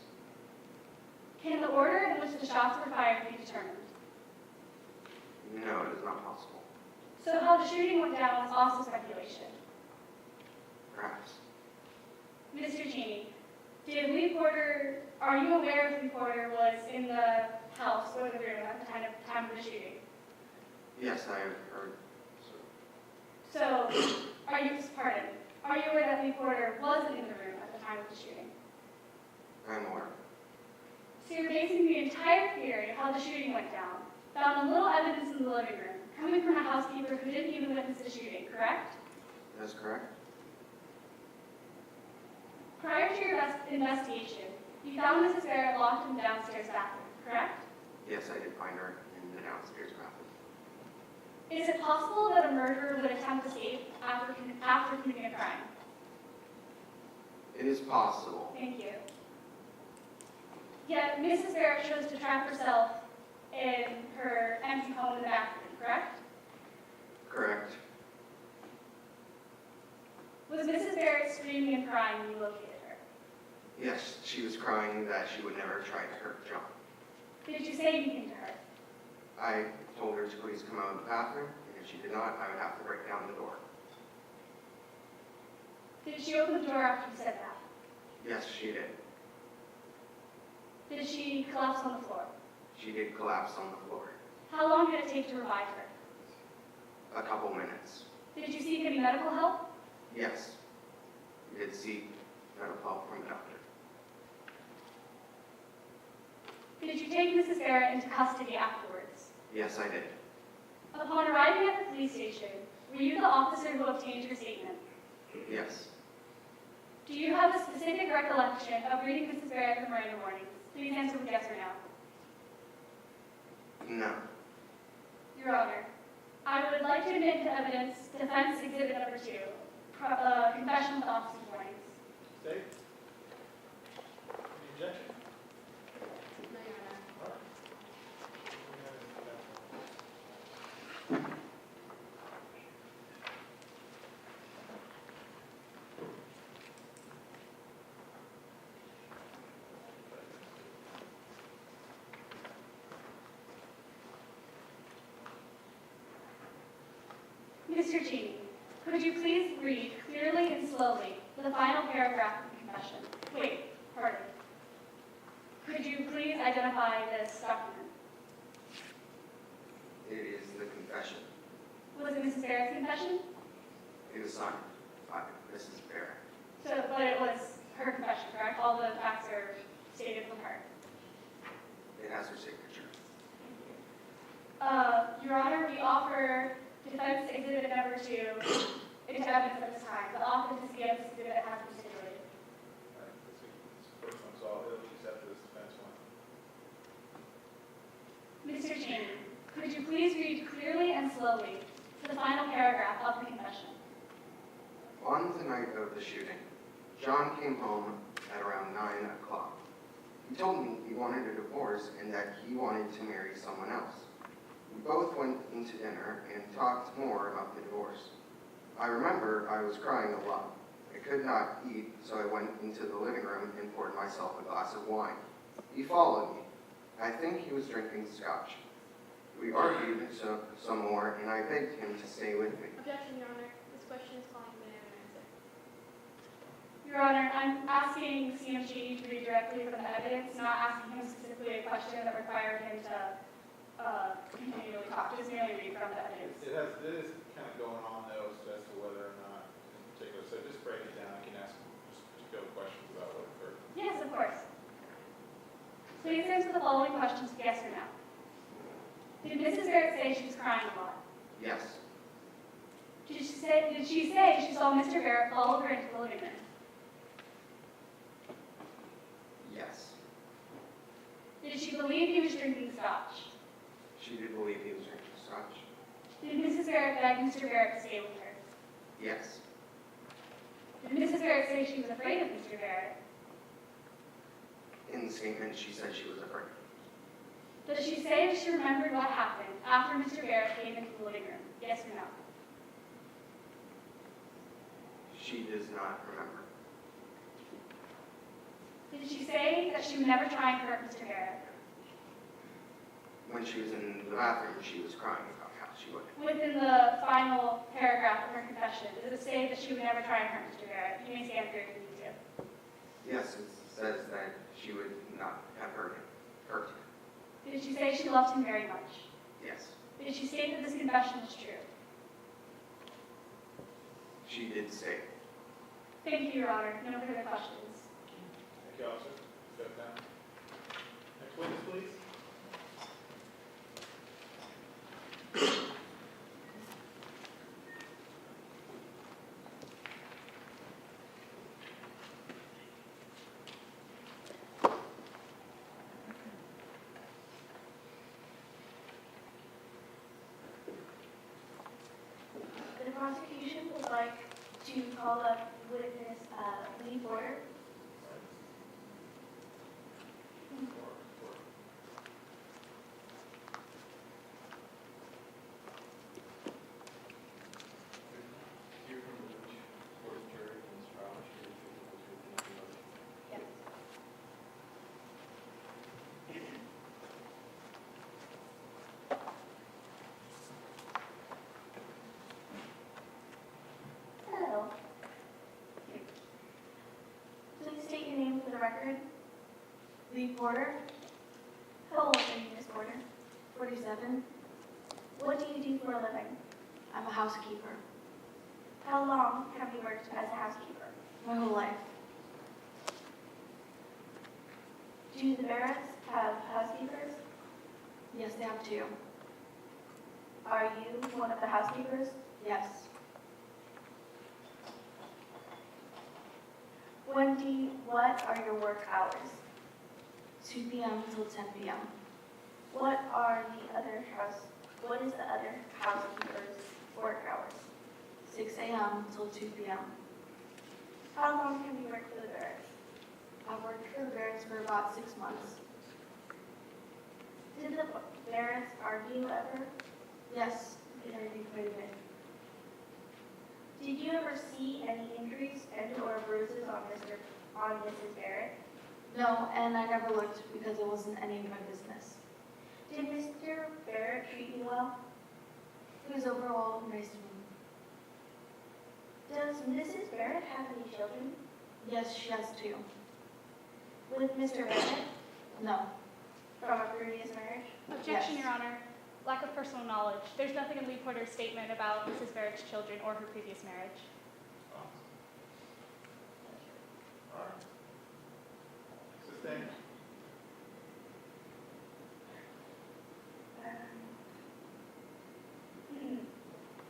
B: Can the order in which the shots were fired be determined?
I: No, it is not possible.
B: So how the shooting went down is also speculation.
I: Perhaps.
B: Mr. Cheney, are you aware if Lee Porter was in the house or the room at the time of the shooting?
I: Yes, I have heard.
B: So, are you aware that Lee Porter wasn't in the room at the time of the shooting?
I: I'm aware.
B: So you're basing the entire theory of how the shooting went down, found a little evidence in the living room, coming from a housekeeper who didn't even witness the shooting, correct?
I: That's correct.
B: Prior to your investigation, you found Mrs. Barrett locked in the downstairs bathroom, correct?
I: Yes, I did find her in the downstairs bathroom.
B: Is it possible that a murderer would attempt escape after committing a crime?
I: It is possible.
B: Thank you. Yet Mrs. Barrett chose to trap herself in her empty home in the bathroom, correct?
I: Correct.
B: Was Mrs. Barrett screaming and crying when you located her?
I: Yes, she was crying that she would never try to hurt John.
B: Did you say anything to her?
I: I told her to please come out of the bathroom, and if she did not, I would have to break down the door.
B: Did she open the door after you said that?
I: Yes, she did.
B: Did she collapse on the floor?
I: She did collapse on the floor.
B: How long did it take to revive her?
I: A couple minutes.
B: Did you seek any medical help?
I: Yes. We did seek medical help from the doctor.
B: Did you take Mrs. Barrett into custody afterwards?
I: Yes, I did.
B: Upon arriving at the police station, were you the officer who obtained your statement?
I: Yes.
B: Do you have a specific recollection of reading Mrs. Barrett the Miranda warnings? Please answer with yes or no.
I: No.
B: Your Honor, I would like to admit to evidence Defense Exhibit Number 2, confession with officer's warnings.
A: State? Any objection?
G: No, Your Honor.
A: All right.
B: Mr. Cheney, could you please read clearly and slowly the final paragraph of the confession? Wait, pardon. Could you please identify this document?
I: It is the confession.
B: Was it Mrs. Barrett's confession?
I: It was signed by Mrs. Barrett.
B: But it was her confession, correct? All the facts are stated from her.
I: It has her signature.
B: Your Honor, we offer Defense Exhibit Number 2 into evidence at this time. The authenticity of this exhibit has been stipulated.
A: All right, this first one's all good, except for this defense one.
B: Mr. Cheney, could you please read clearly and slowly the final paragraph of the confession?
I: On the night of the shooting, John came home at around 9 o'clock. He told me he wanted a divorce and that he wanted to marry someone else. We both went into dinner and talked more about the divorce. I remember I was crying a lot. I could not eat, so I went into the living room and poured myself a glass of wine. He followed me. I think he was drinking scotch. We argued some more, and I begged him to stay with me.
G: Objection, Your Honor. This question is calling for an answer.
B: Your Honor, I'm asking CMG to read directly from the evidence, not asking him specifically a question that required him to continually talk, just merely read from the evidence.
A: It is kind of going on though as to whether or not in particular, so just break it down, I can ask just particular questions about what occurred.
B: Yes, of course. Please answer the following questions with yes or no. Did Mrs. Barrett say she was crying a lot?
I: Yes.
B: Did she say she saw Mr. Barrett follow her into the living room?
I: Yes.
B: Did she believe he was drinking scotch?
I: She did believe he was drinking scotch.
B: Did Mrs. Barrett beg Mr. Barrett to stay with her?
I: Yes.
B: Did Mrs. Barrett say she was afraid of Mr. Barrett?
I: In the statement, she said she was afraid.
B: Does she say that she remembered what happened after Mr. Barrett came into the living room? Yes or no?
I: She does not remember.
B: Did she say that she would never try and hurt Mr. Barrett?
I: When she was in the bathroom, she was crying about how she would.
B: Within the final paragraph of her confession, does it say that she would never try and hurt Mr. Barrett? You may stand for your duty too.
I: Yes, it says that she would not have hurt him.
B: Did she say she loved him very much?
I: Yes.
B: Did she state that this confession was true?
I: She did say.
B: Thank you, Your Honor. No further questions.
A: Thank you, officer. Step down. Next witness, please.
F: The prosecution would like to call up witness Lee Porter.
G: record.
H: Lee Porter,
G: How old are you, Ms. Porter?
H: 47.
G: What do you do for a living?
H: I'm a housekeeper.
G: How long have you worked as a housekeeper?
H: My whole life.
G: Do the Barretts have housekeepers?
H: Yes, they have two.
G: Are you one of the housekeepers?
H: Yes.
G: What are your work hours?
H: 2 p.m. until 10 p.m.
G: What is the other housekeeper's work hours?
H: 6 a.m. until 2 p.m.
G: How long have you worked for the Barretts?
H: I've worked for the Barretts for about 6 months.
G: Did the Barretts argue ever?
H: Yes, they argued quite a bit.
G: Did you ever see any injuries and/or bruises on Mrs. Barrett?
H: No, and I never looked because it wasn't any of my business.
G: Did Mr. Barrett treat you well?
H: He was overall nice to me.
G: Does Mrs. Barrett have any children?
H: Yes, she has 2.
G: With Mr. Barrett
H: No.
G: from a previous marriage?
B: Objection,
H: Yes.
B: Your Honor. Lack of personal knowledge. There's nothing in Lee Porter's statement about Mrs. Barrett's children or her previous marriage.
A: All right. Sustained.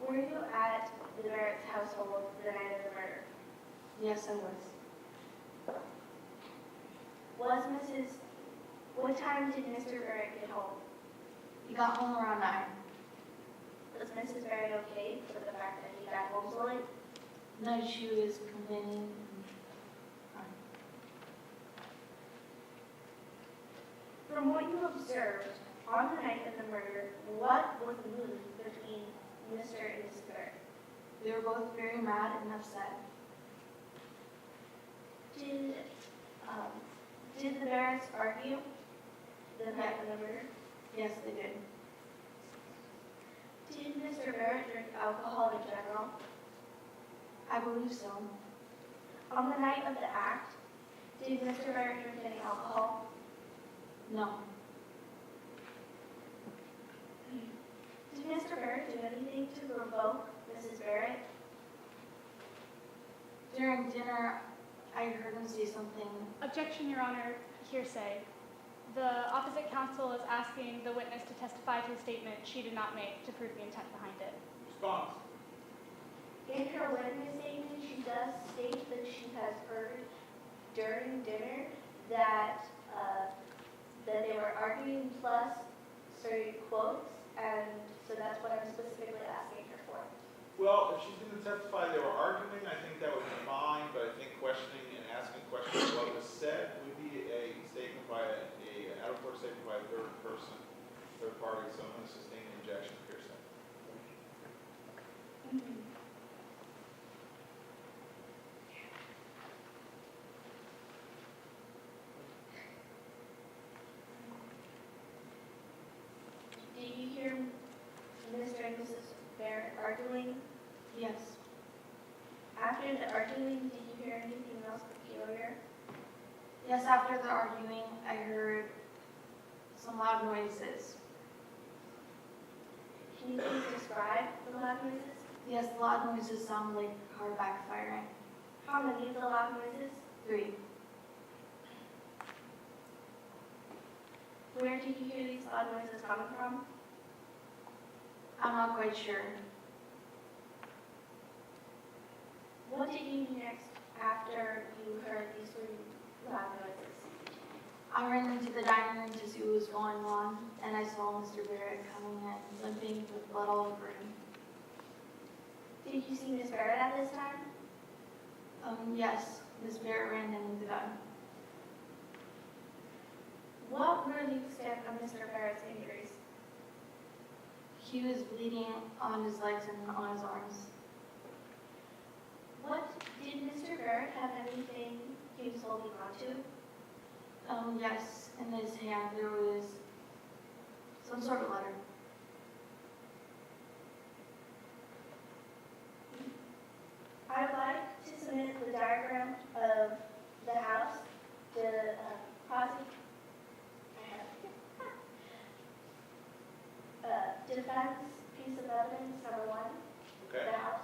G: Were you at the Barrett's household the night of the murder?
H: Yes, I was.
G: What time did Mr. Barrett get home?
H: He got home around 9.
G: Was Mrs. Barrett okay with the fact that he got home so late?
H: No, she was complaining.
G: From what you observed on the night of the murder, what was the mood between Mr. and Mrs. Barrett?
H: They were both very mad and upset.
G: Did the Barretts argue the night of the murder?
H: Yes, they did.
G: Did Mr. Barrett drink alcohol in general?
H: I believe so.
G: On the night of the act, did Mr. Barrett drink any alcohol?
H: No.
G: Did Mr. Barrett do anything to provoke Mrs. Barrett?
H: During dinner, I heard him say something.
B: Objection, Your Honor. Hearsay. The opposite counsel is asking the witness to testify to a statement she did not make to prove the intent behind it.
A: Response.
G: In her witness statement, she does state that she has heard during dinner that they were arguing plus certain quotes, and so that's what I'm specifically asking her for.
A: Well, if she's going to testify they were arguing, I think that would be fine, but I think questioning and asking questions of what was said would be a statement by an out-of-court statement by a third person, third party, so I'm going to sustain the objection of hearsay.
G: Did you hear Mr. and Mrs. Barrett arguing?
H: Yes.
G: After the arguing, did you hear anything else peculiar?
H: Yes, after the arguing, I heard some loud noises.
G: Can you please describe the loud noises?
H: Yes, the loud noises sound like a car backfiring.
G: How many of the loud noises?
H: 3.
G: Where did you hear these loud noises coming from?
H: I'm not quite sure.
G: What did you do next after you heard these 3 loud noises?
H: I ran into the dining room to see what was going on, and I saw Mr. Barrett coming in, limping with blood all over him.
G: Did you see Miss Barrett at this time?
H: Yes, Ms. Barrett ran in with the gun.
G: What were the extent of Mr. Barrett's injuries?
H: He was bleeding on his legs and on his arms.
G: Did Mr. Barrett have anything he was holding onto?
H: Yes, in his hand there was some sort of letter.
G: I would like to submit the diagram of the house. Does defense piece of evidence number 1,
A: Okay.
G: the house.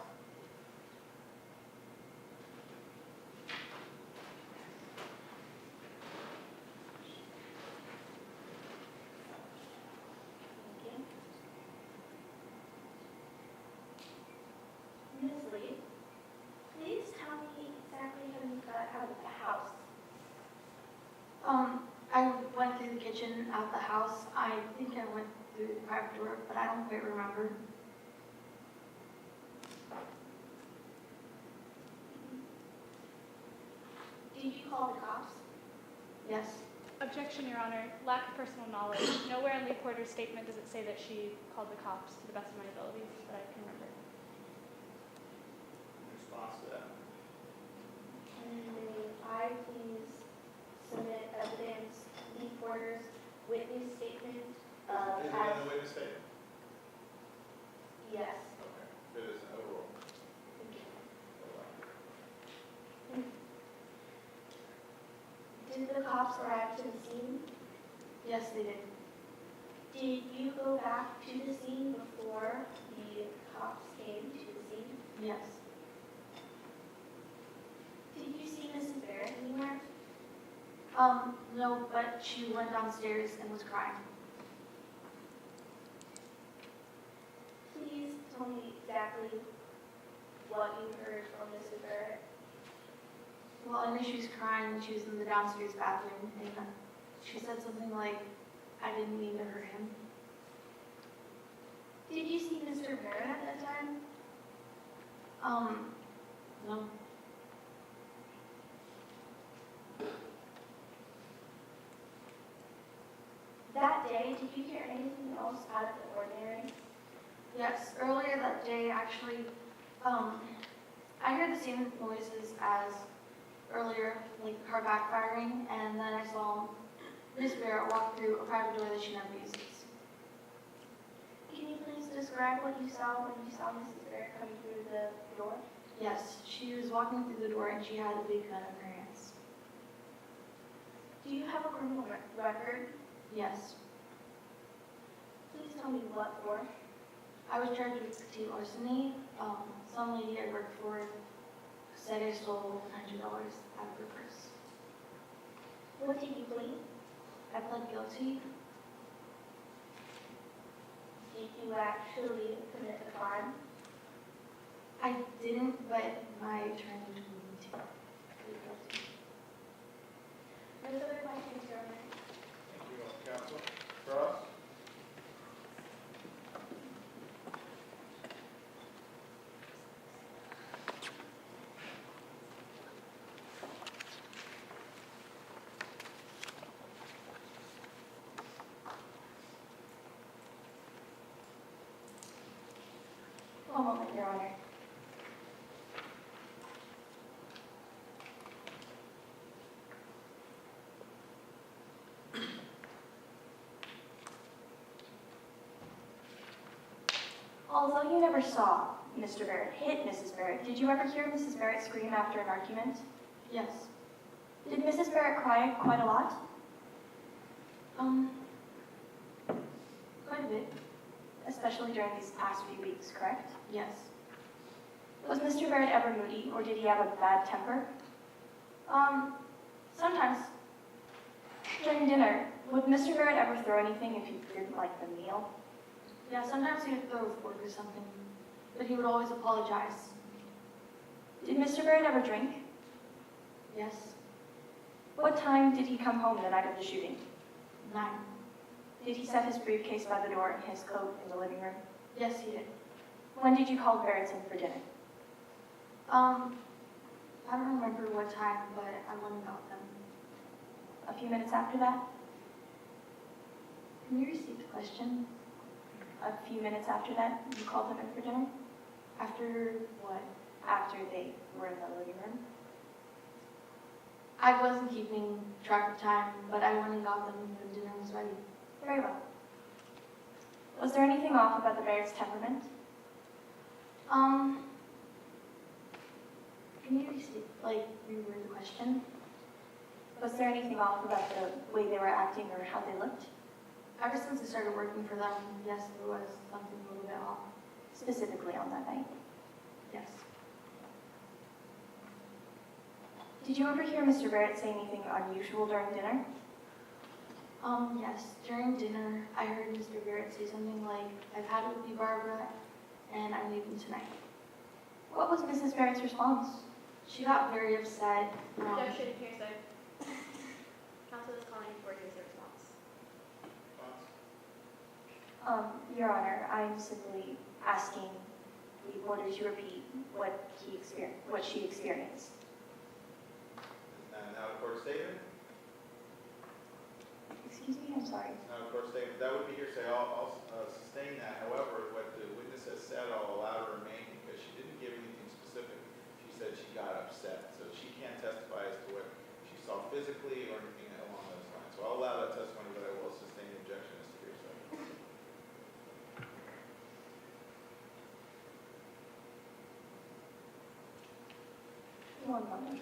G: Thank you. Ms. Lee, please tell me exactly how you got out of the house.
J: I went through the kitchen out the house. I think I went through the private door, but I don't quite remember.
G: Did you call the cops?
J: Yes.
B: Objection, Your Honor. Lack of personal knowledge. Nowhere in Lee Porter's statement does it say that she called the cops, to the best of my abilities that I can remember.
A: In response to that.
G: And may I please submit evidence, Lee Porter's witness statement
A: Is it in the witness statement?
G: Yes.
A: Okay. It is an overall.
G: Did the cops arrive to the scene?
J: Yes, they did.
G: Did you go back to the scene before the cops came to the scene?
J: Yes.
G: Did you see Mrs. Barrett anywhere?
J: No, but she went downstairs and was crying.
G: Please tell me exactly what you heard from Mrs. Barrett.
J: Well, I knew she was crying when she was in the downstairs bathroom, and she said something like, I didn't mean to hurt him.
G: Did you see Mr. Barrett at that time?
J: No.
G: That day, did you hear anything else out of the ordinary?
J: Yes, earlier that day, actually, I heard the same noises as earlier, like the car backfiring, and then I saw Miss Barrett walk through a private door that she never uses.
G: Can you please describe what you saw when you saw Mrs. Barrett coming through the door?
J: Yes, she was walking through the door and she had a big gun in her hands.
G: Do you have a criminal record?
J: Yes.
G: Please tell me what for.
J: I was charged with petty larceny. Some lady I worked for said I stole $100 out of her purse.
G: What did you plead?
J: I pled guilty.
G: Did you actually commit the crime?
J: I didn't, but my attorney told me to plead guilty.
G: No further questions, Your Honor.
A: Thank you, counsel. Cross?
J: One moment, Your Honor. Although you never saw Mr. Barrett hit Mrs. Barrett, did you ever hear Mrs. Barrett scream after an argument? Yes. Did Mrs. Barrett cry quite a lot? Quite a bit. Especially during these past few weeks, correct? Yes. Was Mr. Barrett ever moody, or did he have a bad temper? Sometimes. During dinner, would Mr. Barrett ever throw anything if he didn't like the meal? Yeah, sometimes he would throw a fork or something, but he would always apologize. Did Mr. Barrett ever drink? Yes. What time did he come home the night of the shooting? 9. Did he set his briefcase by the door and his coat in the living room? Yes, he did. When did you call the Barretts in for dinner? I don't remember what time, but I went and got them. A few minutes after that? Can you repeat the question? A few minutes after that, you called them in for dinner? After what? After they were in the living room? I wasn't keeping track of time, but I went and got them when dinner was ready. Very well. Was there anything off about the Barrett's temperament? Can you reword the question? Was there anything off about the way they were acting or how they looked? Ever since I started working for them, yes, there was something a little bit off, specifically on that night. Yes. Did you ever hear Mr. Barrett say anything unusual during dinner? Yes. During dinner, I heard Mr. Barrett say something like, "I've had it with you, Barbara, and I'm leaving tonight." What was Mrs. Barrett's response? She got very upset.
B: Objection, hearsay. Counsel is calling for hearsay response.
J: Your Honor, I'm simply asking the reporter to repeat what she experienced.
A: Now the court statement?
J: Excuse me, I'm sorry.
A: Now the court statement, that would be hearsay. I'll sustain that. However, what the witness has said, I'll allow to remain because she didn't give anything specific. She said she got upset, so she can't testify as to what she saw physically or anything along those lines. So I'll allow that testimony, but I will sustain the objection as to hearsay.
J: One moment.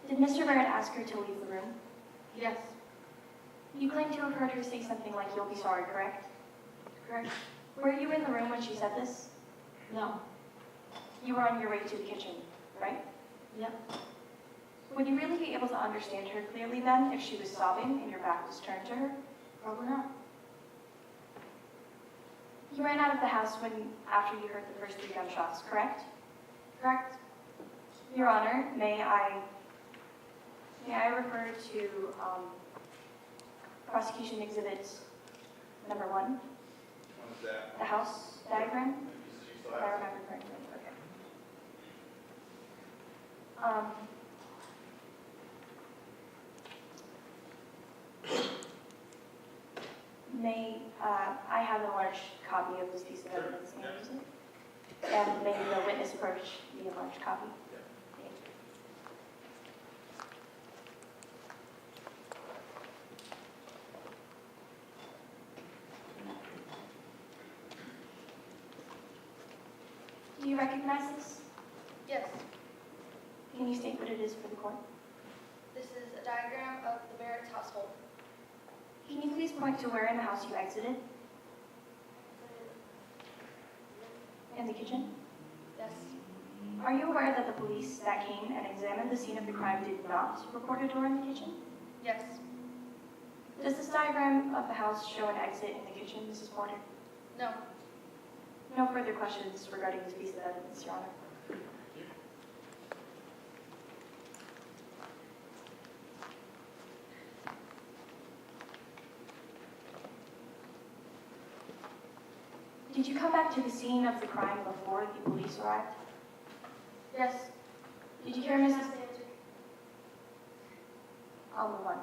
J: Did Mr. Barrett ask her to leave the room?
F: Yes.
J: You claim to have heard her say something like, "You'll be sorry," correct?
F: Correct.
J: Were you in the room when she said this?
F: No.
J: You were on your way to the kitchen, right?
F: Yep.
J: Would you really be able to understand her clearly then if she was sobbing and your back was turned to her?
F: Probably not.
J: You ran out of the house after you heard the first 3 gunshots, correct?
F: Correct.
J: Your Honor, may I refer to prosecution exhibit number 1,
A: When was that?
J: the house diagram?
A: You still
J: If I
A: have it?
J: remember correctly, okay. I have a large copy of this piece of evidence, may I use it? And may the witness approach the enlarged copy?
A: Yeah.
J: Thank you. Do you recognize this?
H: Yes,
J: Can you state what it is for the court?
H: this is a diagram of the Barrett's household.
J: Can you please point to where in the house you exited? In the kitchen?
H: Yes,
J: Are you aware that the police that came and examined the scene of the crime did not report a door in the kitchen?
H: yes,
J: Does this diagram of the house show an exit in the kitchen, Mrs. Porter?
H: no,
J: No further questions regarding this piece of evidence, Your Honor. Did you come back to the scene of the crime before the police arrived?
H: yes.
J: Did you hear Mrs. I'll move on.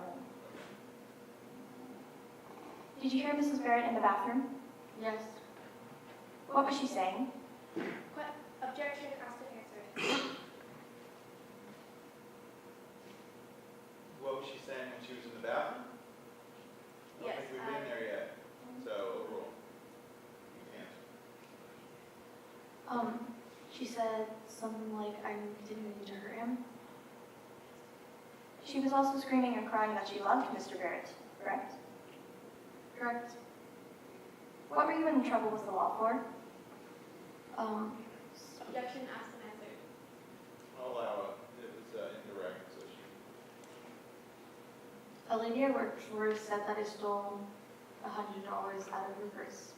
J: Did you hear Mrs. Barrett in the bathroom?
F: Yes.
J: What was she saying?
H: Objection, asked to answer.
A: What was she saying when she was in the bathroom? I don't
H: Yes,
A: think we've been there yet. So overrule. You can answer.
J: She said something like, "I didn't mean to hurt him." She was also screaming and crying that she loved Mr. Barrett, correct?
F: Correct.
J: What were you in trouble with the law for?
B: Objection, asked and answered.
A: I'll allow it. It was indirect, so she.
J: A lady I worked for said that I stole $100 out of her purse.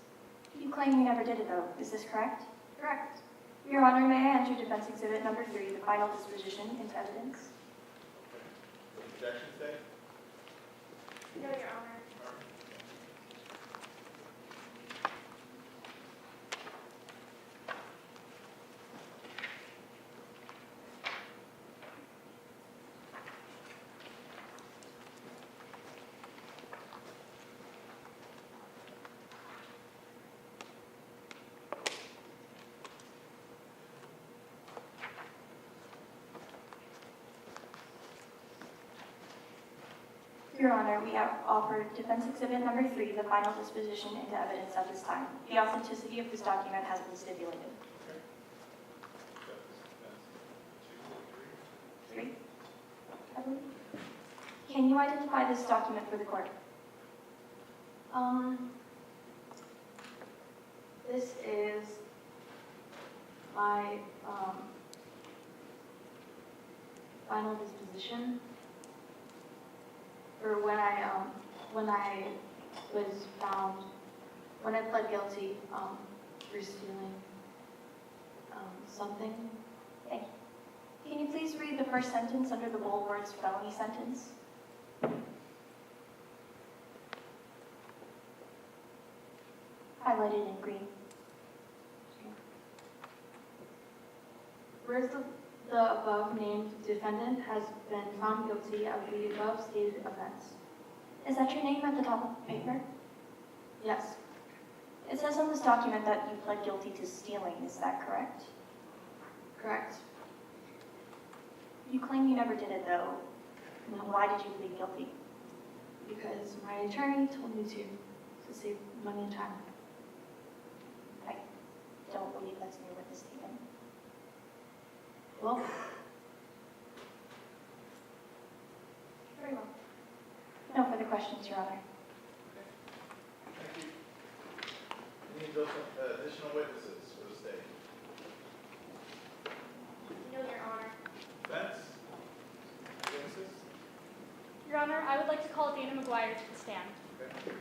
J: You claim you never did it though, is this correct?
F: Correct.
J: Your Honor, may I enter defense exhibit number 3, the final disposition into evidence?
A: Objection stay?
H: No, Your Honor.
J: Your Honor, we have offered defense exhibit number 3, the final disposition into evidence at this time. The authenticity of this document has been stipulated.
A: Okay. 3?
J: 3, I believe. Can you identify this document for the court? This is my final disposition for when I was found, when I pled guilty for stealing something. Thank you. Can you please read the first sentence under the bold words felony sentence? Highlighted in green. Whereas the above named defendant has been found guilty of the above stated offense. Is that your name at the top of the paper? Yes. It says on this document that you pled guilty to stealing, is that correct? Correct. You claim you never did it though. Now, why did you plead guilty? Because my attorney told me to save money and time. I don't believe that's in your witness statement. Well, very well. No further questions, Your Honor.
A: Thank you. Any additional witnesses for the state?
G: No, Your Honor.
A: Defense? Witnesses?
B: Your Honor, I would like to call Dana McGuire to the stand.
A: Okay.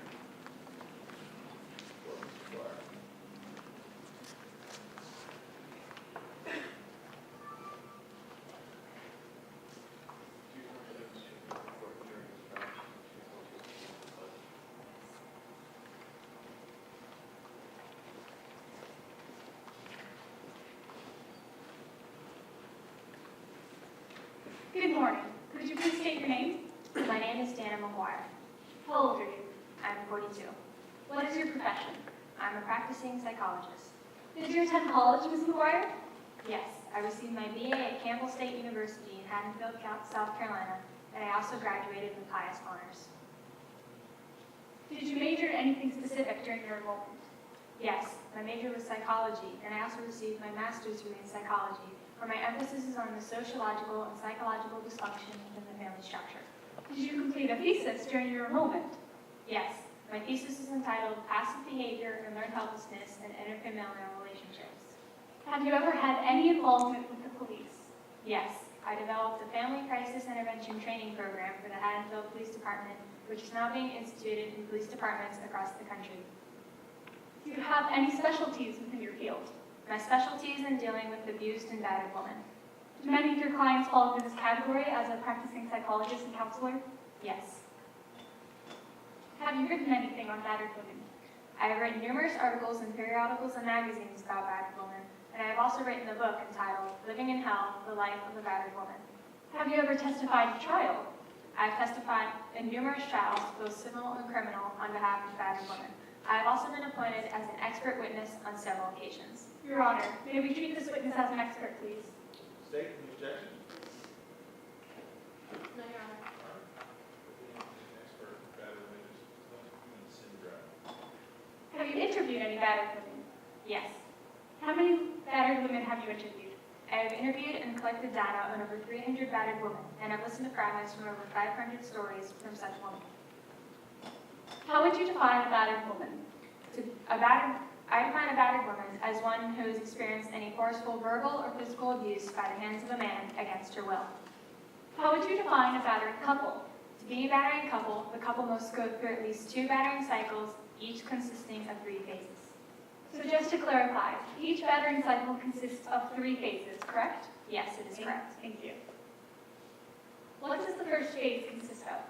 A: For Mr. Dwyer.
E: Do you remember that she was before the jury was found? She told you she was pleasant.
B: Good morning. Could you please state your name?
J: My name is Dana McGuire.
B: How old are you?
J: I'm 42.
B: What is your profession?
J: I'm a practicing psychologist.
B: Did you attend college, Ms. McGuire?
J: Yes, I received my BA at Campbell State University in Haddonfield, South Carolina, and I also graduated with highest honors.
B: Did you major in anything specific during your enrollment?
J: Yes, my major was psychology, and I also received my master's degree in psychology, where my emphasis is on the sociological and psychological dysfunction within the family structure.
B: Did you complete a thesis during your enrollment?
J: Yes, my thesis is entitled Passive Behavior and Learned Helplessness in Interfamilial Relationships.
B: Have you ever had any involvement with the police?
J: Yes, I developed a family crisis intervention training program for the Haddonfield Police Department, which is now being instituted in police departments across the country.
B: Do you have any specialties within your field?
J: My specialty is in dealing with abused and battered women.
B: Do many of your clients fall into this category as a practicing psychologist and counselor?
J: Yes.
B: Have you written anything on battered women?
J: I have written numerous articles in periodicals and magazines about battered women, and I have also written a book entitled Living in Hell, The Life of a Battered Woman.
B: Have you ever testified at trial?
J: I have testified in numerous trials, both civil and criminal, on behalf of battered women. I have also been appointed as an expert witness on several occasions.
B: Your Honor, may we treat this witness as an expert, please?
A: State, any objection?
G: No, Your Honor.
A: All right. An expert battered witness, human syndrome.
B: Have you interviewed any battered women?
J: Yes.
B: How many battered women have you interviewed?
J: I have interviewed and collected data on over 300 battered women, and I've listened to fragments from over 500 stories from such women.
B: How would you define a battered woman?
J: I define a battered woman as one who has experienced any forceful verbal or physical abuse by the hands of a man against her will.
B: How would you define a battered couple?
J: To be a battering couple, the couple must go through at least 2 battering cycles, each consisting of 3 phases.
B: So just to clarify, each battering cycle consists of 3 phases, correct?
J: Yes, it is correct.
B: Thank you. What does the first phase consist of?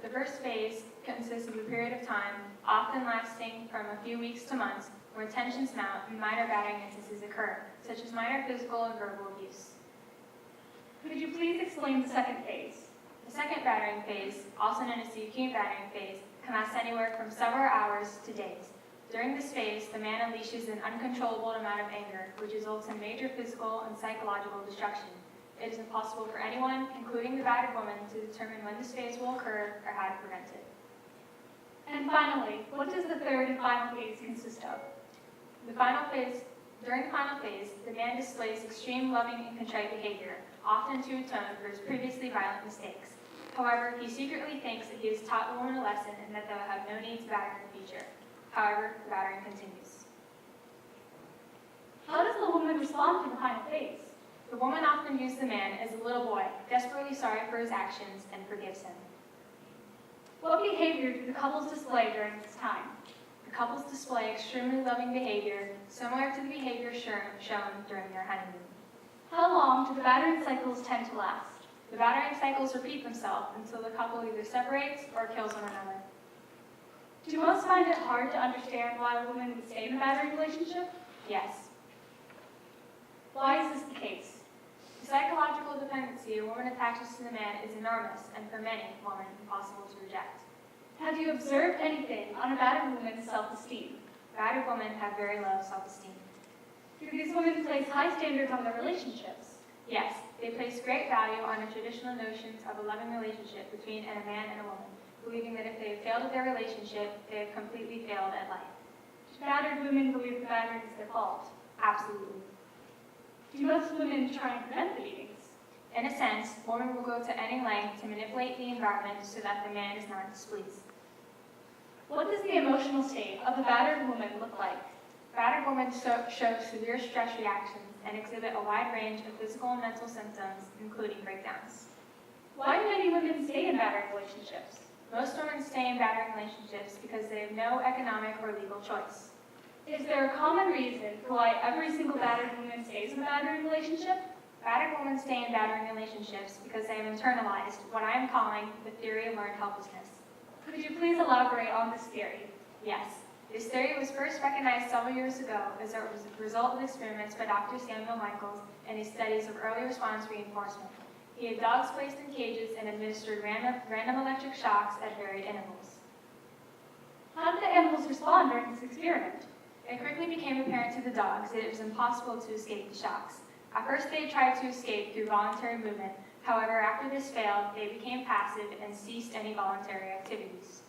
J: The first phase consists of a period of time, often lasting from a few weeks to months, where tensions mount and minor battering instances occur, such as minor physical and verbal abuse.
B: Could you please explain the second phase?
J: The second battering phase, also known as the acute battering phase, can last anywhere from several hours to days. During this phase, the man unleashes an uncontrollable amount of anger, which results in major physical and psychological destruction. It is impossible for anyone, including the battered woman, to determine when this phase will occur or how to prevent it.
B: And finally, what does the third and final phase consist of?
J: During the final phase, the man displays extreme loving and contrite behavior, often to atone for his previously violent mistakes. However, he secretly thinks that he has taught the woman a lesson and that they will have no need to batter in the future. However, the battering continues.
B: How does the woman respond to the final phase?
J: The woman often views the man as a little boy, desperately sorry for his actions, and forgives him.
B: What behavior do the couples display during this time?
J: The couples display extremely loving behavior, similar to the behavior shown during their honeymoon.
B: How long do the battering cycles tend to last?
J: The battering cycles repeat themselves until the couple either separates or kills one another.
B: Do most find it hard to understand why a woman would stay in a battering relationship?
J: Yes.
B: Why is this the case?
J: The psychological dependency a woman attaches to the man is enormous and for many women impossible to reject.
B: Have you observed anything on a battered woman's self-esteem?
J: Battered women have very low self-esteem.
B: Do these women place high standards on their relationships?
J: Yes, they place great value on the traditional notions of a loving relationship between a man and a woman, believing that if they have failed at their relationship, they have completely failed at life.
B: Do battered women believe the battering is their fault?
J: Absolutely.
B: Do most women try and prevent the beatings?
J: In a sense, women will go to any length to manipulate the environment so that the man is not displeased.
B: What does the emotional state of a battered woman look like?
J: Battered women show severe stress reactions and exhibit a wide range of physical and mental symptoms, including breakdowns.
B: Why do many women stay in battering relationships?
J: Most women stay in battering relationships because they have no economic or legal choice.
B: Is there a common reason for why every single battered woman stays in a battering relationship?
J: Battered women stay in battering relationships because they have internalized what I am calling the theory of learned helplessness.
B: Could you please elaborate on this theory?
J: Yes. This theory was first recognized several years ago as a result of experiments by Dr. Samuel Michaels and his studies of early response reinforcement. He had dogs placed in cages and administered random electric shocks at varied intervals.
B: How did the animals respond during this experiment?
J: It quickly became apparent to the dogs that it was impossible to escape the shocks. At first, they tried to escape through voluntary movement. However, after this failed, they became passive and ceased any voluntary activities.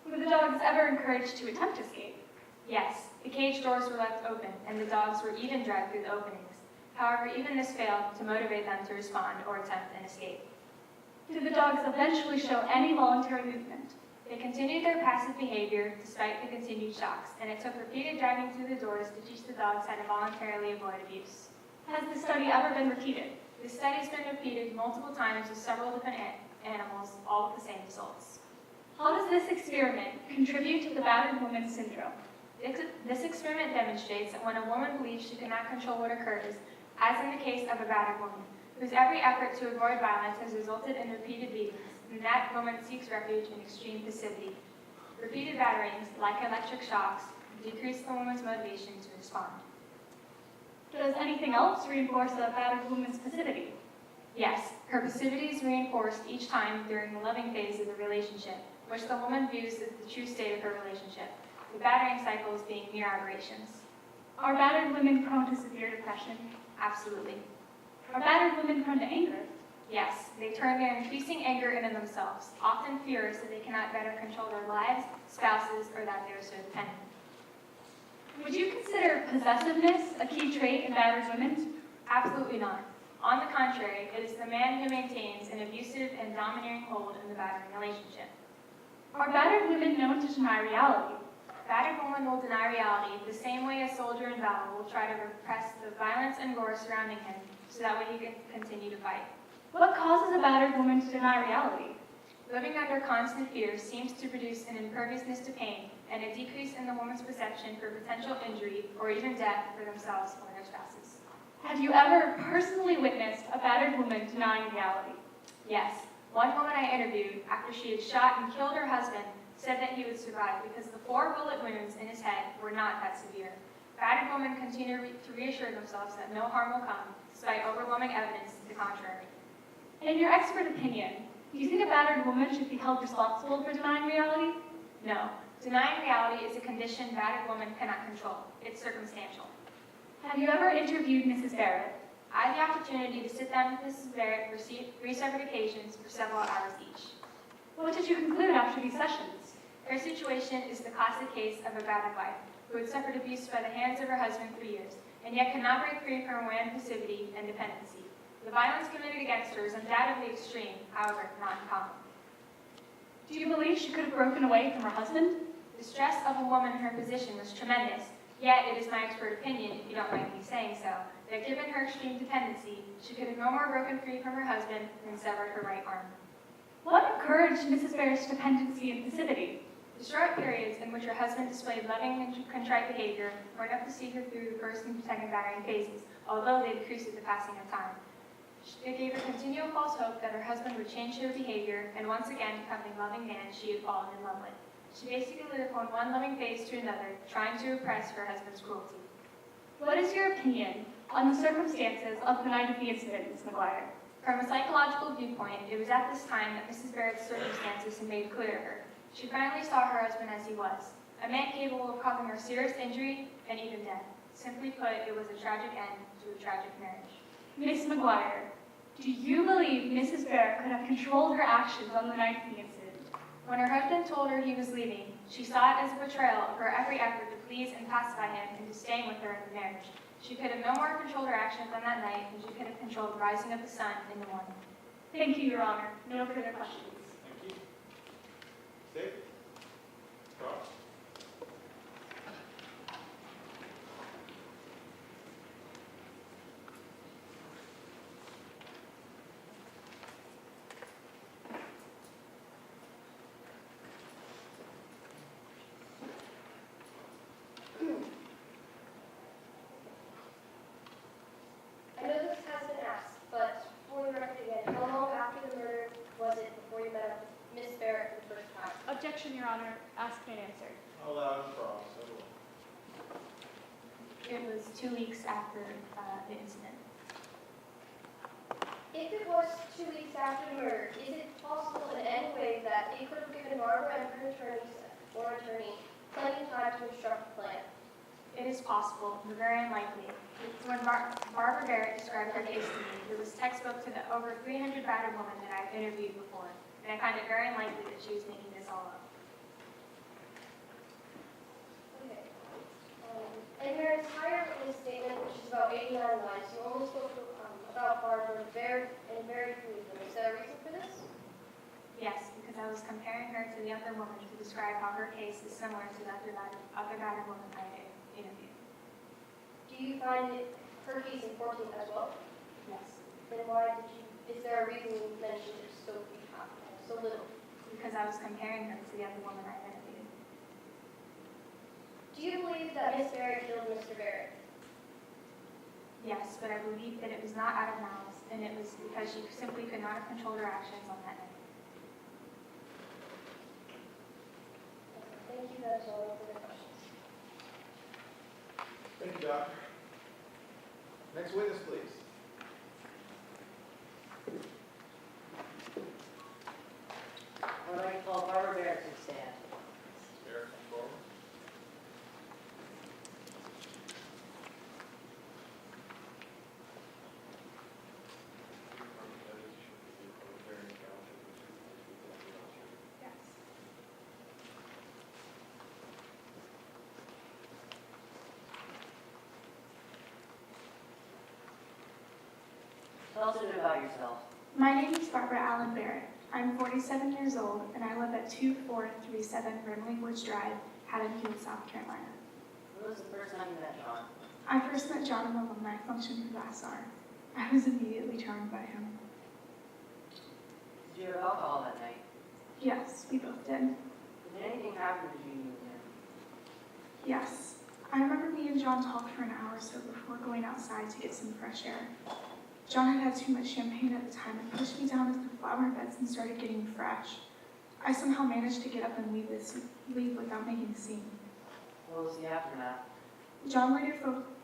B: Were the dogs ever encouraged to attempt escape?
J: Yes, the cage doors were left open, and the dogs were even dragged through the openings. However, even this failed to motivate them to respond or attempt an escape.
B: Did the dogs eventually show any voluntary movement?
J: They continued their passive behavior despite the continued shocks, and it took repeated dragging through the doors to teach the dogs how to voluntarily avoid abuse.
B: Has the study ever been repeated?
J: The study's been repeated multiple times with several different animals, all with the same results.
B: How does this experiment contribute to the battered woman syndrome?
J: This experiment demonstrates that when a woman believes she cannot control what occurs, as in the case of a battered woman, whose every effort to avoid violence has resulted in repeated beatings, then that woman seeks refuge in extreme passivity. Repeated batterings, like electric shocks, decrease the woman's motivation to respond.
B: Does anything else reinforce a battered woman's passivity?
J: Yes, her passivity is reinforced each time during the loving phase of the relationship, which the woman views as the true state of her relationship, the battering cycles being mere aberrations.
B: Are battered women prone to severe depression?
J: Absolutely.
B: Are battered women prone to anger?
J: Yes, they turn their increasing anger into themselves, often furious that they cannot better control their lives, spouses, or that they are so dependent.
B: Would you consider possessiveness a key trait in battered women?
J: Absolutely not. On the contrary, it is the man who maintains an abusive and domineering hold in the battering relationship.
B: Are battered women known to deny reality?
J: Battered woman will deny reality the same way a soldier in battle will try to repress the violence and gore surrounding him so that way he can continue to fight.
B: What causes a battered woman to deny reality?
J: Living under constant fear seems to produce an imperviousness to pain and a decrease in the woman's perception for potential injury or even death for themselves or their spouses.
B: Have you ever personally witnessed a battered woman denying reality?
J: Yes. One woman I interviewed, after she had shot and killed her husband, said that he would survive because the 4 bullet wounds in his head were not that severe. Battered women continue to reassure themselves that no harm will come, despite overwhelming evidence to the contrary.
B: In your expert opinion, do you think a battered woman should be held responsible for denying reality?
J: No. Denying reality is a condition battered women cannot control. It's circumstantial.
B: Have you ever interviewed Mrs. Barrett?
J: I had the opportunity to sit down with Mrs. Barrett for 3 separate occasions for several hours each.
B: What did you conclude after these sessions?
J: Her situation is the classic case of a battered wife who had suffered abuse by the hands of her husband for years, and yet could not break free from her own passivity and dependency. The violence committed against her is undoubtedly extreme, however, not uncommon. Do you believe she could have broken away from her husband?
H: The stress of a woman in her position was tremendous, yet it is my expert opinion, if you don't mind me saying so, that given her extreme dependency, she could have no more broken free from her husband than severed her right arm.
B: What encouraged Mrs. Barrett's dependency and passivity?
H: The short periods in which her husband displayed loving and contrite behavior were enough to see her through the first and second varying phases, although they decreased with the passing of time. It gave her continual false hope that her husband would change her behavior and once again become the loving man she had fallen in love with. She basically lived from one loving phase to another, trying to repress her husband's cruelty.
B: What is your opinion on the circumstances of the night of the incident, Ms. McGuire?
H: From a psychological viewpoint, it was at this time that Mrs. Barrett's circumstances had made clear to her. She finally saw her husband as he was, a man capable of causing her serious injury and even death. Simply put, it was a tragic end to a tragic marriage.
B: Ms. McGuire, do you believe Mrs. Barrett could have controlled her actions on the night of the incident?
H: When her husband told her he was leaving, she saw it as a betrayal of her every effort to please and pacify him into staying with her in the marriage. She could have no more controlled her actions on that night than she could have controlled the rising of the sun in the morning.
B: Thank you, Your Honor. No further questions.
A: Thank you. Dave? Ross?
H: I know this has been asked, but for the record again, how long after the murder was it before you met up with Miss Barrett for the first time?
B: Objection, Your Honor. Asked and answered.
A: I'll allow him cross. I will.
J: It was 2 weeks after the incident.
H: If it was 2 weeks after the murder, is it possible in any way that it could have given Barbara and her attorney plenty of time to instruct the plan?
J: It is possible, but very unlikely. When Barbara Barrett described her case to me, it was textbook to the over 300 battered women that I've interviewed before, and I find it very unlikely that she was making this all up.
H: Okay. In your entire witness statement, which is about 89 lines, you only spoke about Barbara very briefly. Is there a reason for this?
J: Yes, because I was comparing her to the other woman to describe how her case is similar to the other battered woman I had interviewed.
H: Do you find her case important as well?
J: Yes,
H: Then why did you, is there a reason you mentioned it so little?
J: because I was comparing her to the other woman I interviewed.
H: Do you believe that Miss Barrett killed Mr. Barrett?
J: Yes, but I believe that it was not out of malice, and it was because she simply could not have controlled her actions on that night.
H: Thank you, that is all for the questions.
A: Thank you, Doctor. Next witness, please.
D: I'd like to call Barbara Barrett to stand.
A: Eric, come forward.
B: Yes.
D: Tell us a bit about yourself.
J: My name is Barbara Allen Barrett. I'm 47 years old, and I live at 2437 Brimley Woods Drive, Haddon Field, South Carolina.
D: When was the first time you met John?
J: I first met John in the alumni function for Vassar. I was immediately charmed by him.
D: Did you have alcohol that night?
J: Yes, we both did.
D: Did anything happen between you and him?
J: Yes. I remember me and John talked for an hour or so before going outside to get some fresh air. John had had too much champagne at the time and pushed me down into the flower beds and started getting fresh. I somehow managed to get up and leave without making a scene.
D: What was the aftermath?
J: John later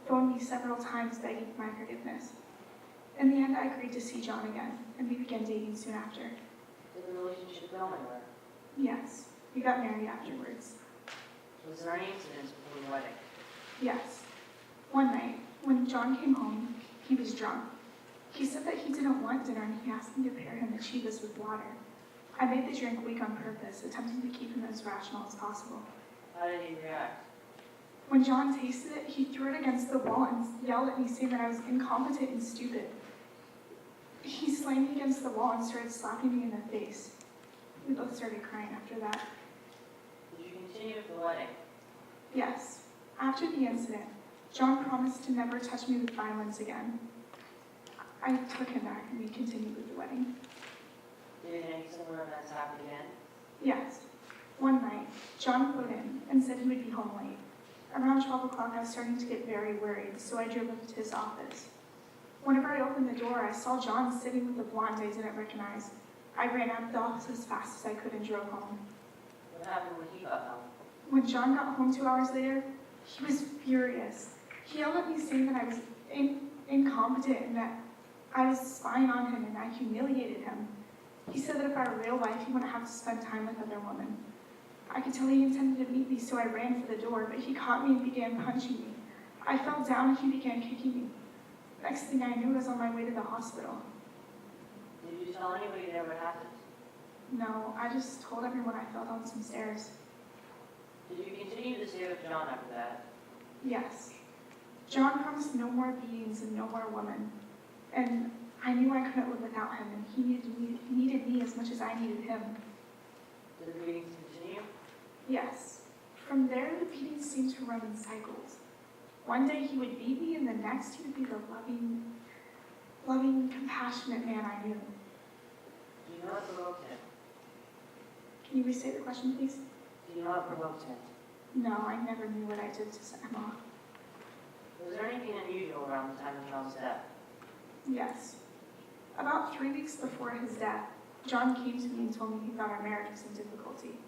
J: phoned me several times begging for my forgiveness. In the end, I agreed to see John again, and we began dating soon after.
D: Did the relationship go anywhere?
J: Yes, we got married afterwards.
D: Was there any incidents before the wedding?
J: Yes. One night, when John came home, he was drunk. He said that he didn't want dinner and he asked me to pair him the Chivas with water. I made the drink weak on purpose, attempting to keep him as rational as possible.
D: How did he react?
J: When John tasted it, he threw it against the wall and yelled at me saying that I was incompetent and stupid. He slammed me against the wall and started slapping me in the face. We both started crying after that.
D: Did you continue with the wedding?
J: Yes. After the incident, John promised to never touch me with violence again. I took him back and we continued with the wedding.
D: Did any similar events happen again?
J: Yes. One night, John phoned in and said he would be home late. Around 12 o'clock, I was starting to get very worried, so I drove up to his office. Whenever I opened the door, I saw John sitting with a blonde I didn't recognize. I ran out of the office as fast as I could and drove home.
D: What happened when he got home?
J: When John got home 2 hours later, he was furious. He yelled at me saying that I was incompetent and that I was spying on him and I humiliated him. He said that if I were real life, he wouldn't have to spend time with other women. I could tell he intended to meet me, so I ran for the door, but he caught me and began punching me. I fell down and he began kicking me. Next thing I knew, I was on my way to the hospital.
D: Did you tell anybody that what happened?
J: No, I just told everyone I fell down some stairs.
D: Did you continue to stay with John after that?
J: Yes. John promised no more beatings and no more women. And I knew I couldn't live without him, and he needed me as much as I needed him.
D: Did the beatings continue?
J: Yes. From there, the beatings seemed to run in cycles. One day he would beat me, and the next he would be the loving, compassionate man I knew.
D: Do you know what provoked him?
J: Can you restate the question, please?
D: Do you know what provoked him?
J: No, I never knew what I did to set him off.
D: Was there anything unusual around the time of John's death?
J: Yes. About 3 weeks before his death, John came to me and told me he thought our marriage was in difficulty.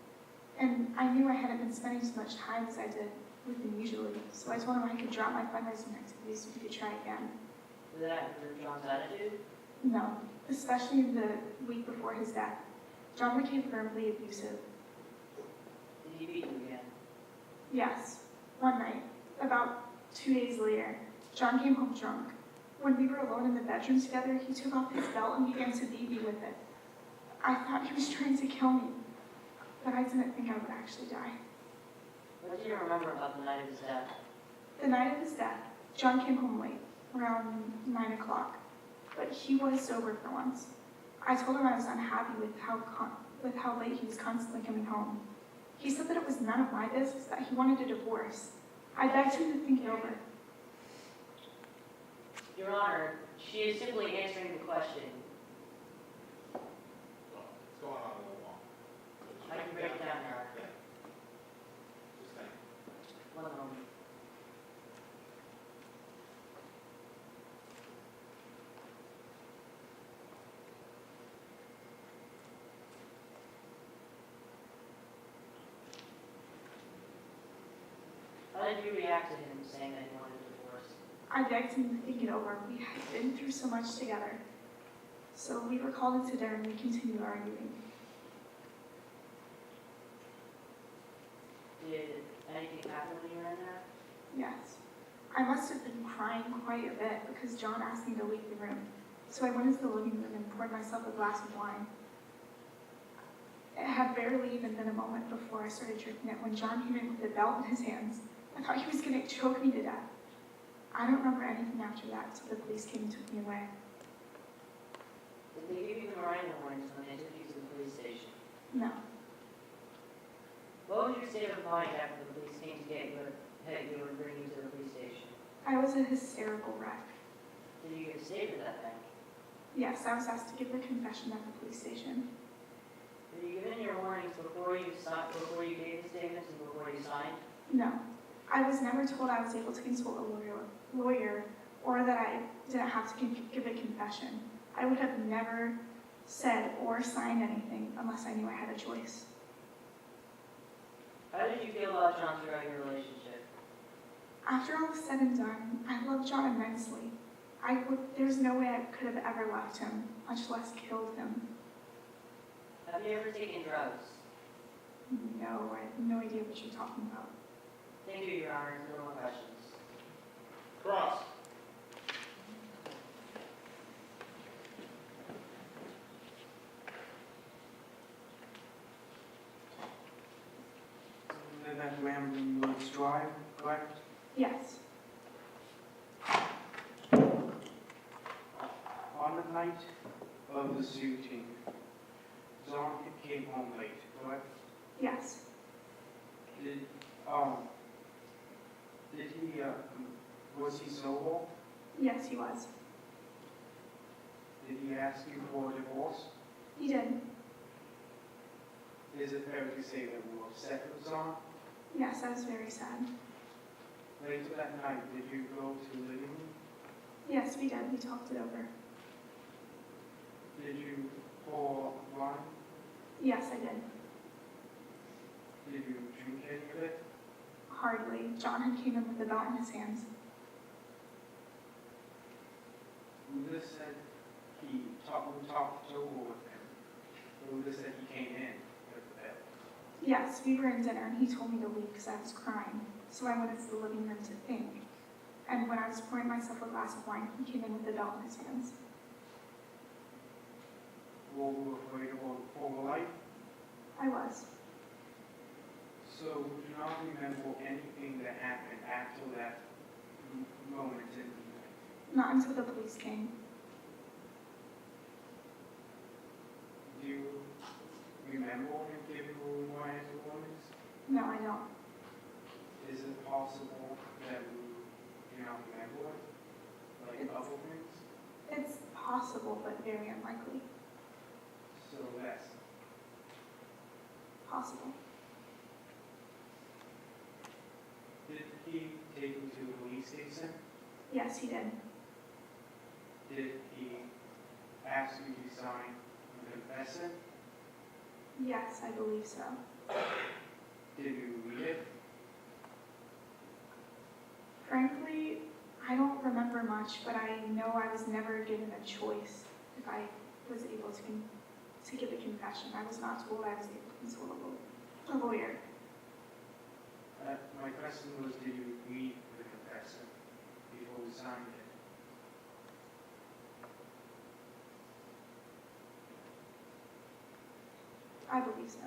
J: And I knew I hadn't been spending as much time as I did with him usually, so I told him I could drop my fundraising activities so we could try again.
D: Did that improve John's attitude?
J: No, especially the week before his death. John became verbally abusive.
D: Did he beat you again?
J: Yes. One night, about 2 days later, John came home drunk. When we were alone in the bedroom together, he took off his belt and began to beat me with it. I thought he was trying to kill me, but I didn't think I would actually die.
D: What do you remember about the night of his death?
J: The night of his death, John came home late, around 9 o'clock, but he was sober for once. I told him I was unhappy with how late he was constantly coming home. He said that it was none of my business, that he wanted a divorce. I begged him to think it over.
D: Your Honor, she is simply answering the question.
A: It's going on a little long.
D: I can break it down, Your Honor.
A: Yeah. Just think.
D: One moment. How did you react to him saying that he wanted a divorce?
J: I begged him to think it over. We had been through so much together. So we were called into dinner and we continued arguing.
D: Did anything happen when you were in there?
J: Yes. I must have been crying quite a bit because John asked me to leave the room. So I went into the living room and poured myself a glass of wine. It had barely even been a moment before I started drinking it when John came in with a belt in his hands. I thought he was going to choke me to death. I don't remember anything after that until the police came and took me away.
D: Did they give you the Miranda warnings when they took you to the police station?
J: No.
D: What was your state of mind after the police came to get you and bring you to the police station?
J: I was a hysterical wreck.
D: Did you get a statement that night?
J: Yes, I was asked to give a confession at the police station.
D: Were you given your warnings before you gave the statements and before you signed?
J: No. I was never told I was able to consult a lawyer or that I didn't have to give a confession. I would have never said or signed anything unless I knew I had a choice.
D: How did you feel about John throughout your relationship?
J: After all was said and done, I loved John immensely. There's no way I could have ever left him, much less killed him.
D: Have you ever taken drugs?
J: No, I have no idea what you're talking about.
D: Thank you, Your Honor. No more questions.
A: Cross.
C: That Lamb Woods Drive, correct?
J: Yes.
C: On the night of the shooting, Zahn came home late, correct?
J: Yes.
C: Did he, was he sober?
J: Yes, he was.
C: Did he ask you for a divorce?
J: He did.
C: Is it fair to say that we were upset with Zahn?
J: Yes, I was very sad.
C: Later that night, did you go to the living room?
J: Yes, we did. We talked it over.
C: Did you pour wine?
J: Yes, I did.
C: Did you drink any of it?
J: Hardly. John had came in with the belt in his hands.
C: Lewis said we talked it over with him. Lewis said he came in with the belt.
J: Yes, we were in dinner and he told me to leave because I was crying. So I went into the living room to think. And when I was pouring myself a glass of wine, he came in with the belt in his hands.
C: Were you afraid of life?
J: I was.
C: So would you not remember anything that happened after that moment in the night?
J: Not until the police came.
C: Do you remember him giving you wine warnings?
J: No, I don't.
C: Is it possible that you do not remember it? Like other things?
J: It's possible, but very unlikely.
C: So that's
J: Possible.
C: Did he take you to the police station?
J: Yes, he did.
C: Did he ask you to sign a confession?
J: Yes, I believe so.
C: Did you read it?
J: Frankly, I don't remember much, but I know I was never given a choice if I was able to give a confession. I was not told I was able to consult a lawyer.
C: My question was, did you read the confession before you signed it?
J: I believe so.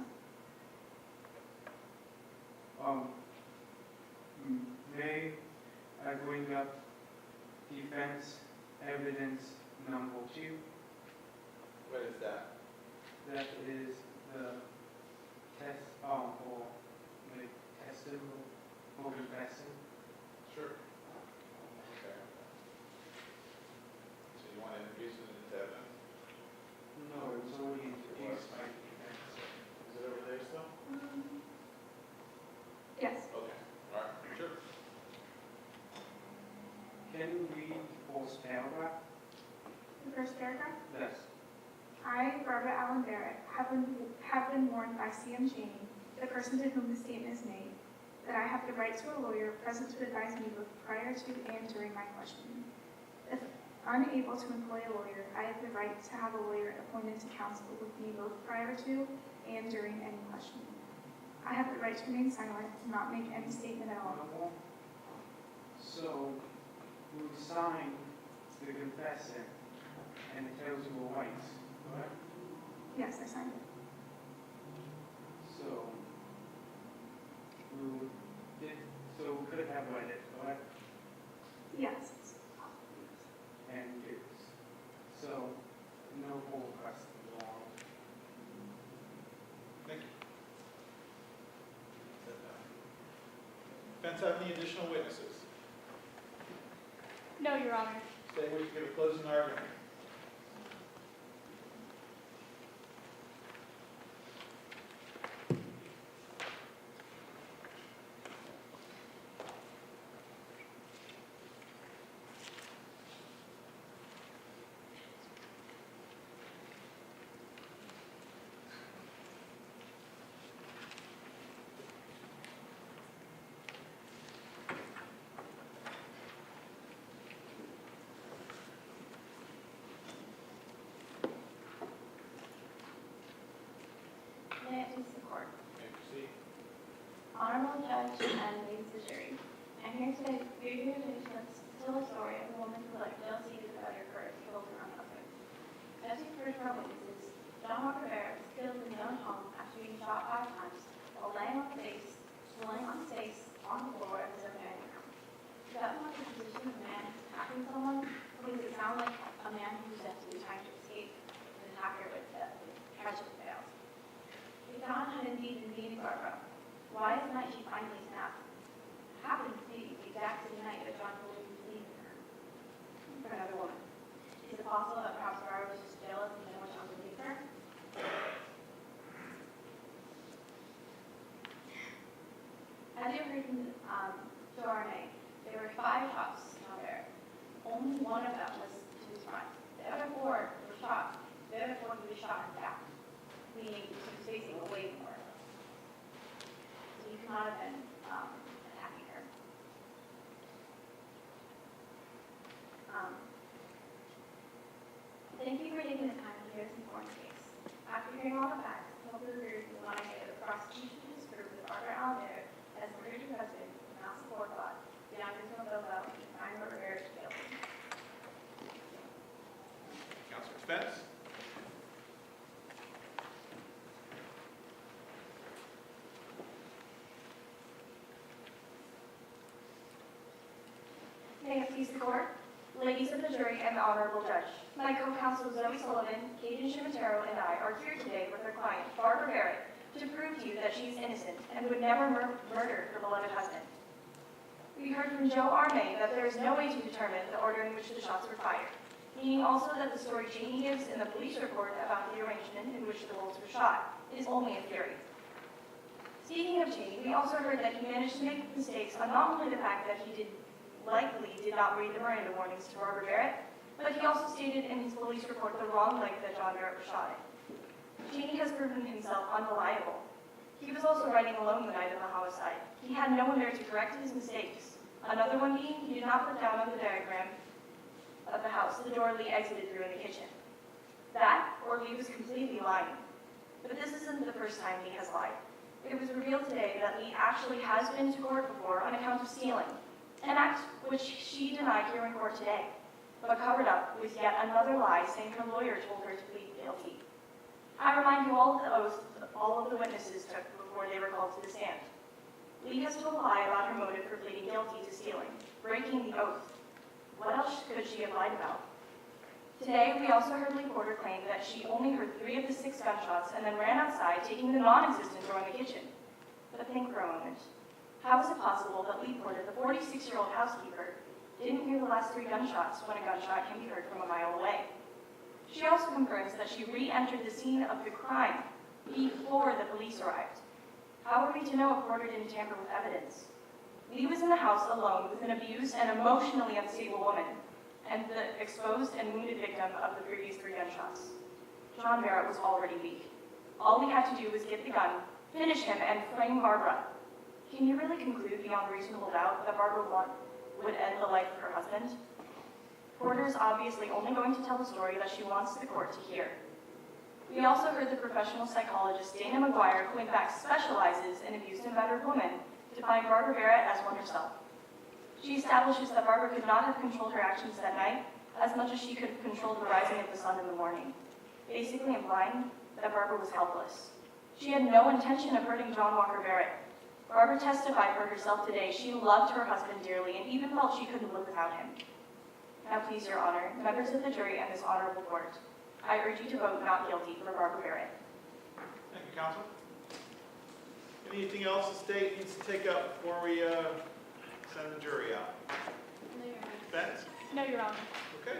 C: May I bring up defense evidence number 2?
A: What is that?
C: That is the test, or the testimony for confessing.
A: Sure. Okay. So you want to introduce it into evidence?
C: No, it was already introduced by defense.
A: Is it over there still?
J: Yes.
A: Okay, all right, sure.
C: Can you read the first paragraph?
J: The first paragraph.
C: Yes.
J: I, Barbara Allen Barrett, have been warned by C.M. Cheney, the person to whom the statement is made, that I have the right to a lawyer present to advise me both prior to and during my questioning. If unable to employ a lawyer, I have the right to have a lawyer appointed to counsel with me both prior to and during any questioning. I have the right to remain silent, to not make any statement at all.
C: So, you signed the confession and it tells you your rights, correct?
J: Yes, I signed it.
C: So, we could have read it, correct?
J: Yes.
C: And it's, so, no whole custody law.
A: Thank you. Defense have any additional witnesses?
B: No, Your Honor.
A: State wish to give a closing argument.
F: May it please the court.
A: May I proceed?
F: Honorable Judge and ladies of the jury, I'm here today to tell a story of a woman who let jealousy get the better of her as killed her own husband. Jesse first her witnesses, John Walker Barrett was killed in his own home after being shot 5 times while laying on his face on the floor of his own dining room. Does that sound like the position of a man who's attacking someone, or does it sound like a man who's desperately trying to escape an attacker but tragically fails?
J: believe in meeting Barbara. Why is the night she finally snapped? Happened to be the exact same night that John told him to believe in her. For another woman. Is it possible that perhaps Barbara was just jealous and didn't want John to believe her? As you heard from Joe Arnay, there were 5 shots on there. Only one of them was to his front. The other 4 were shot. The other 4 he was shot in the back, meaning he was facing away from her. So he could not have been attacking her. Thank you for taking the time to hear this important case. After hearing all the facts, hopefully we want to say that the prosecution has proved that Barbara Alexander has murdered her husband with massive forethought, beyond reasonable doubt, and find her marriage guilty.
A: Counselor Spence?
J: May it please the court, ladies of the jury, and the honorable judge. My co-counsel Zoe Sullivan, Kaden Shimatero, and I are here today with our client, Barbara Barrett, to prove to you that she is innocent and would never murder her beloved husband. We heard from Joe Arnay that there is no way to determine the order in which the shots were fired, meaning also that the story Cheney gives in the police report about the arrangement in which the bullets were shot is only a theory. Speaking of Cheney, we also heard that he managed to make mistakes on not only the fact that he likely did not read the Miranda warnings to Barbara Barrett, but he also stated in his police report the wrong leg that John Barrett was shot in. Cheney has proven himself unreliable. He was also riding alone the night of the homicide. He had no one there to correct his mistakes. Another one being, he did not put down on the diagram of the house the door Lee exited through in the kitchen. That, or Lee was completely lying. But this isn't the first time Lee has lied. It was revealed today that Lee actually has been to court before on account of stealing, an act which she denied here in court today, but covered up with yet another lie saying her lawyer told her to plead guilty. I remind you all of the oaths all of the witnesses took before they were called to the stand. Lee has told a lie about her motive for pleading guilty to stealing, breaking the oath. What else could she have lied about? Today, we also heard Lee Porter claim that she only heard 3 of the 6 gunshots and then ran outside, taking the non-existent door in the kitchen. But think for a moment. How is it possible that Lee Porter, the 46-year-old housekeeper, didn't hear the last 3 gunshots when a gunshot can be heard from a mile away? She also confirms that she re-entered the scene of the crime before the police arrived. How are we to know if Porter didn't tamper with evidence? Lee was in the house alone with an abused and emotionally unstable woman, and the exposed and wounded victim of the previous 3 gunshots. John Barrett was already weak. All he had to do was get the gun, finish him, and frame Barbara. Can you really conclude beyond reasonable doubt that Barbara would end the life of her husband? Porter is obviously only going to tell the story that she wants the court to hear. We also heard the professional psychologist Dana McGuire, who in fact specializes in abused and battered women, define Barbara Barrett as one herself. She establishes that Barbara could not have controlled her actions that night as much as she could have controlled the rising of the sun in the morning, basically implying that Barbara was helpless. She had no intention of hurting John Walker Barrett. Barbara testified for herself today she loved her husband dearly and even felt she couldn't live without him. Now please, Your Honor, members of the jury and this honorable court, I urge you to vote not guilty for Barbara Barrett.
A: Thank you, counsel. Anything else the state needs to take up before we send the jury out?
B: No, Your Honor.
A: Spence?
B: No, Your Honor.
A: Okay.